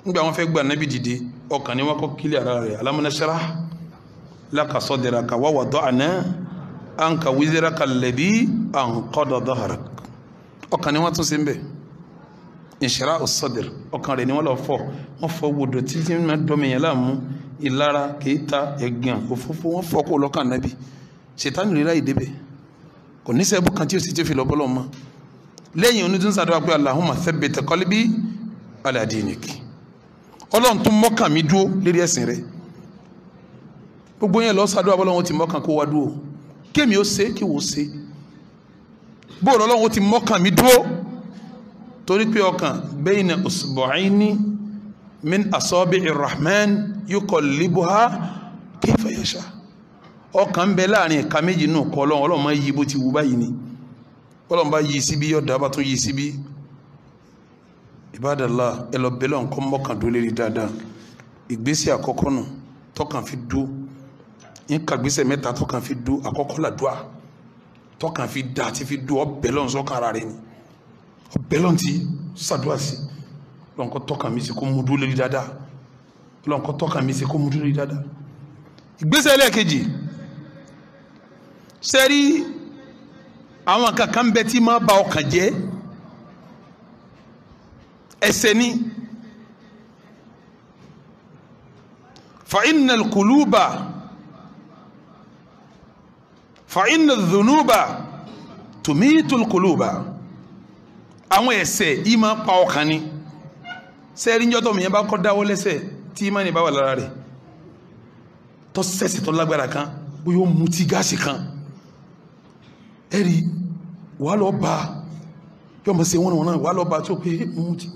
nígbà wọn fẹ́ gbà Nábì dìde ọkàn ni wọ́n kọ́ kílẹ̀ ara rẹ̀ alam nashrah laka sadraka wa wada'na anka wizraka alladhi anqada dhahrak ọkàn ni wọ́n tún sí ń bẹ̀ inshirah as-sadr ọkàn rẹ̀ ni wọ́n lọ wọ́n fọ́ wòdò títí máa dọ́mìyàn láàmú ìlara kìíta ẹ̀gàn òfófó wọ́n fọ́ kó lọ́kàn Nábì Ṣẹ̀tánì rí láì débẹ̀ kò ní sẹ́bù kan tí ó sì ti fi lọ bọ́lọ̀ mọ́ lẹ́yìn onítún sàdọ́wà pé Allahumma thabbit qalbi ala dinik Ọlọ́run tún mọ́kàn mi dúó lérí ẹ̀sìn rẹ̀ gbogbo yẹn lọ sàdọ́wà bọ́lọ́run ti mọ́kàn kó wá dúó kémi ó ṣe kí wò ṣe bóòrò Ọlọ́run ti mọ́kàn mi dúó torí pé ọkàn bayna usbu'ayni min asabi'ir rahman yuqallibuha kayfa yasha ọkàn ń bẹ láàrin ẹ̀ka méjì náà kọ́ Ọlọ́run máa yí bó ti wù báyìí ni Ọlọ́run bá yí síbí yọ̀dá bá tún yí síbí Ibadallah ẹlọ́bẹ̀lọ́ nǹkan mọ́kàn dó lérí dáadáa ìgbésẹ̀ àkọ́kọ́ nù tọ́kàn fi dó nǹkan gbésẹ̀ mẹ́ta tọ́kàn fi dó àkọ́kọ́ làdúà tọ́kàn fi dá ti fi dó ọbẹ̀lọ́ sọ́kàn ara rẹ̀ ni ọbẹ̀lọ́ ti sàdúà sí lọ́nkọ́ tọ́kàn mi sí kó mú dó lérí dáadáa lọ́nkọ́ tọ́kàn mi sí kó mú dó lérí dáadáa ìgbésẹ̀ ẹlẹ́ẹ̀kejì sẹ́rí àwọn kankan bẹ tí máa ba ọkàn jẹ́ ẹ̀ṣẹ̀ ni fa inna dhunuba tumitu al-quluba àwọn ẹ̀ṣẹ̀ yìí máa pa ọkàn ni sẹ́rí ń jọ́tọ̀ mìíràn bá kọ́ dáwọ́ lẹ́ṣẹ̀ tí ìmá ni bá wà lára rẹ̀ tó sẹ́sì tó lágbára kan bó yóò mú tí gáàsì kan ẹ̀rí wà lọ bá yóò mọ̀ sí wọn náà wà lọ bá tó pé mú tí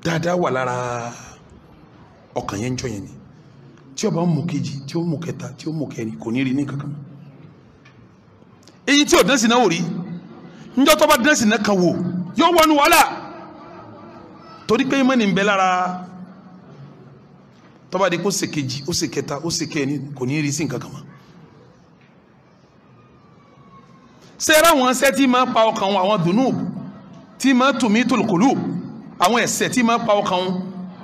dáadáa wà lára ọkàn yẹn jọ yẹn ni tí ó bá mú kejì tí ó mú kẹta tí ó mú kẹrin kò ní rí ní kankan èyí tí ò dẹ́sì náà wò rí níjọ́ tó bá dẹ́sì náà kan wò yóò wọnú wàhálà torí pé mọ́ ni ń bẹ lára tó bá di kó ṣe kejì ó ṣe kẹta ó ṣe kẹrin kò ní rí sí nǹkan kan mọ́ sẹ́ra wọn ṣẹ́ tí máa pa ọkàn wọn àwọn dùnú tí máa tumitul qulub àwọn ẹ̀ṣẹ̀ tí máa pa ọkàn wọn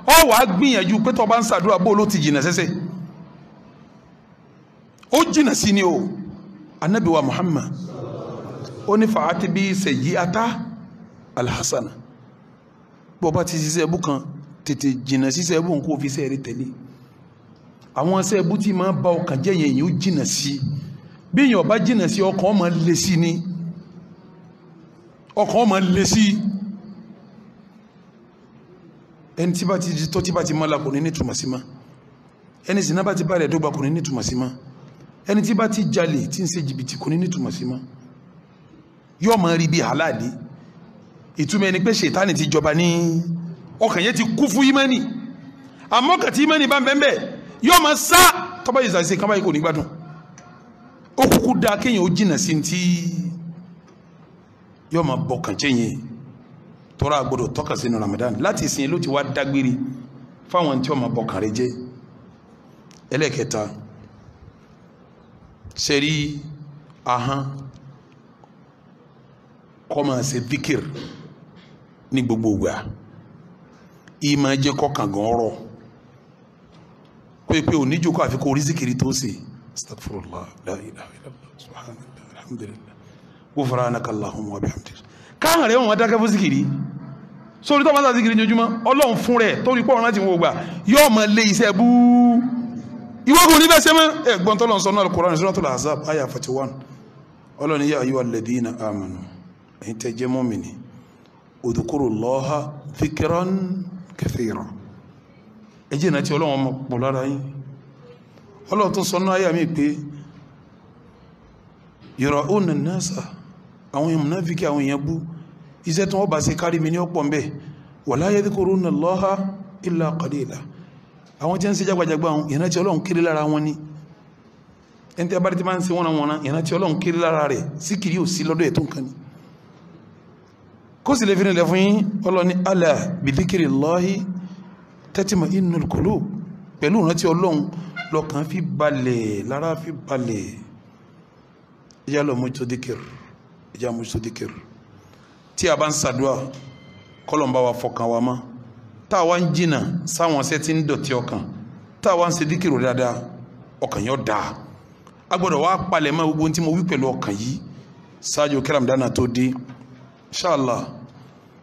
ọ wàá gbìyànjú pé tó bá ń ṣàdúrà bó ló ti jìnà sẹ́sẹ́ ó jìnà sí ni o Ànábì wa Muhammad ó ní fàátì bí sayyi'ata alhassana bó bá ti ṣiṣẹ́ ẹbú kan tètè jìnà ṣiṣẹ́ ẹbú kó fi sẹ́ẹ̀rí tẹ̀lé àwọn ṣẹ́ ẹbú tí máa bá ọkàn jẹ́ yẹn yóò jìnà sí bí èèyàn bá jìnà sí ọkàn ọmọ lè sí ni ọkàn ọmọ lè sí ẹni tí bá ti tó tí bá ti mọ́lá kò ní nítumọ̀ sí ma ẹni sì náà bá ti bá rẹ̀ dọ́gba kò ní nítumọ̀ sí ma ẹni tí bá ti jalè tí ń ṣe jìbìtì kò ní nítumọ̀ sí ma yóò máa rí bí halali ìtumọ̀ ẹni pé ṣètánì ti jọba ní ọkàn yẹn ti kú fún ìmánì àmọ́ kàtí ìmánì bá ń bẹ́ẹ̀ yóò máa sá tọ́ba yìí sàṣẹ kábàáyé kò ní gbádùn ó kúkú dá kéèyàn ó jìnà sí ti yóò máa bọ̀ kàn jẹ́ yẹn tọ́ra gbọ́dọ̀ tọ́ka sínú Ramadan láti ìsìn ló ti wá dágbére fáwọn tí ó máa bọ̀ kàn rẹ jẹ́ ẹlẹ́kẹta sẹ́rí ahán kọ́ máa ṣe díkìr ní gbogbo ìgbà ìmọ̀ jẹ́ kọ́kàn gan ọ̀rọ̀ pé oníjókòó àfi kó orí zikiri tó ṣe astaghfirullah la ilaha illallah subhanallah alhamdulillah ghufranaka allahumma wa bihamdik káàkiri rẹ̀ wọ́n dákẹ́ fún zikiri sórí tó bá sá zikiri jojúmọ́ ọlọ́run fún rẹ̀ tó rí pọ̀ rántí wọ́n gbà yóò mọ̀ lé iṣẹ́ bú ìwọ́gùn ní bẹ́ẹ̀ ṣe mọ́ ẹ̀gbọ́n tọ́lọ́n sọ́nà al-Qur'an suratul Ahzab aya 41 ọlọ́run ya ayyuhal ladhina amanu ẹ̀yin tẹ́ jẹ́ mọ́mìnì udhkurullaha dhikran kathira ẹjẹ́ náà tí ọlọ́run ọmọ pọ̀ lára yín ọlọ́run tó sọ náà ayà mí pé yura'una an-nasa àwọn èèyàn mùnáfíkì àwọn èèyàn bú iṣẹ́ tí wọ́n bá ṣe kárí mi ní ọ̀pọ̀ mbẹ́ wala yadhkuruna Allaha illa qalila àwọn tí ń ṣe jágbàjàgbà àwọn ìrántí tí ọlọ́run kiri lára wọn ni ẹni tí a bá rí ti máa ń ṣe wọ́n ìrántí tí ọlọ́run kiri lára rẹ̀ sí kiri ò sí lọ́dọ̀ ẹ̀ tó nǹkan ni kó sì lè fi nílẹ̀ fún yín ọlọ́ni ala bi dhikrillahi tatma'innul qulub pẹ̀lú ìrántí ọlọ́run lọ́kàn fi balẹ̀ lára fi balẹ̀ ìyá lọ mójútó díkìr ìyá mójútó díkìr tí a bá ń ṣàdúà kọ́lọ̀ ń bá wa fọkàn wa mọ́ tá a wá ń jìnà sáwọn ṣẹ́ tí ń dọ̀tí ọkàn tá a wá ń ṣe díkìrò dáadáa ọkàn yóò dáa a gbọ́dọ̀ wá palẹ̀ mọ́ gbogbo tí mo wí pẹ̀lú ọkàn yìí ṣáájú kí Ramadan tó dé inshallah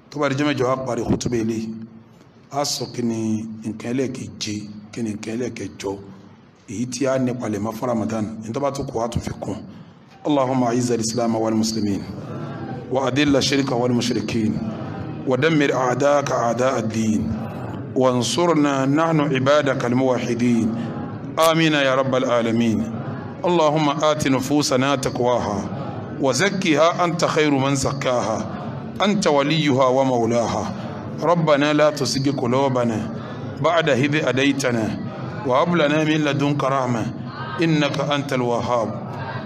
tó bá di jẹ́ mẹ́jọ wá parí khutuba ilé a sọ kí ni nǹkan ẹlẹ́ẹ̀keje kí ni nǹkan ẹlẹ́ẹ̀kẹjọ èyí tí a ní palẹ̀ mọ́ fún Ramadan ní tó bá tó kọ́ wá tó fi kún Allahumma a'izza al-islam wal muslimin wa adilla ash-shirka wal mushrikin wa dammir a'da'aka a'da' ad-din وانصرنا نحن عبادك الموحدين آمين يا رب العالمين اللهم آت نفوسنا تقواها وزكها أنت خير من زكاها أنت وليها ومولاها ربنا لا تزغ قلوبنا بعد إذ هديتنا وهب لنا من لدنك رحمة إنك أنت الوهاب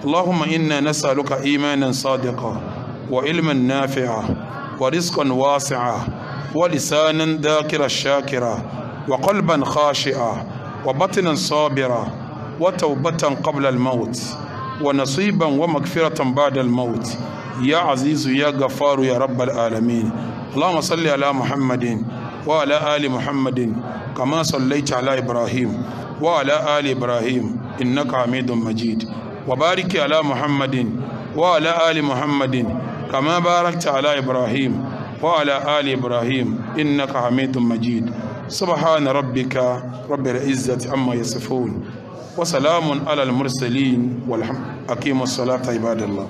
اللهم إنا نسألك إيمانا صادقا وعلما نافعا ورزقا واسعا ولسانا ذاكرا شاكرا وقلبا خاشعا وبطنا صابرا وتوبة قبل الموت ونصيبا ومغفرة بعد الموت يا عزيز يا غفار يا رب العالمين اللهم صل على محمد وعلى آل محمد كما صليت على إبراهيم وعلى آل إبراهيم إنك حميد مجيد وبارك على محمد وعلى آل محمد كما باركت على إبراهيم وعلى آل إبراهيم إنك حميد مجيد سبحان ربك رب العزة عما يصفون وسلام على المرسلين والحمد أقيموا الصلاة عباد الله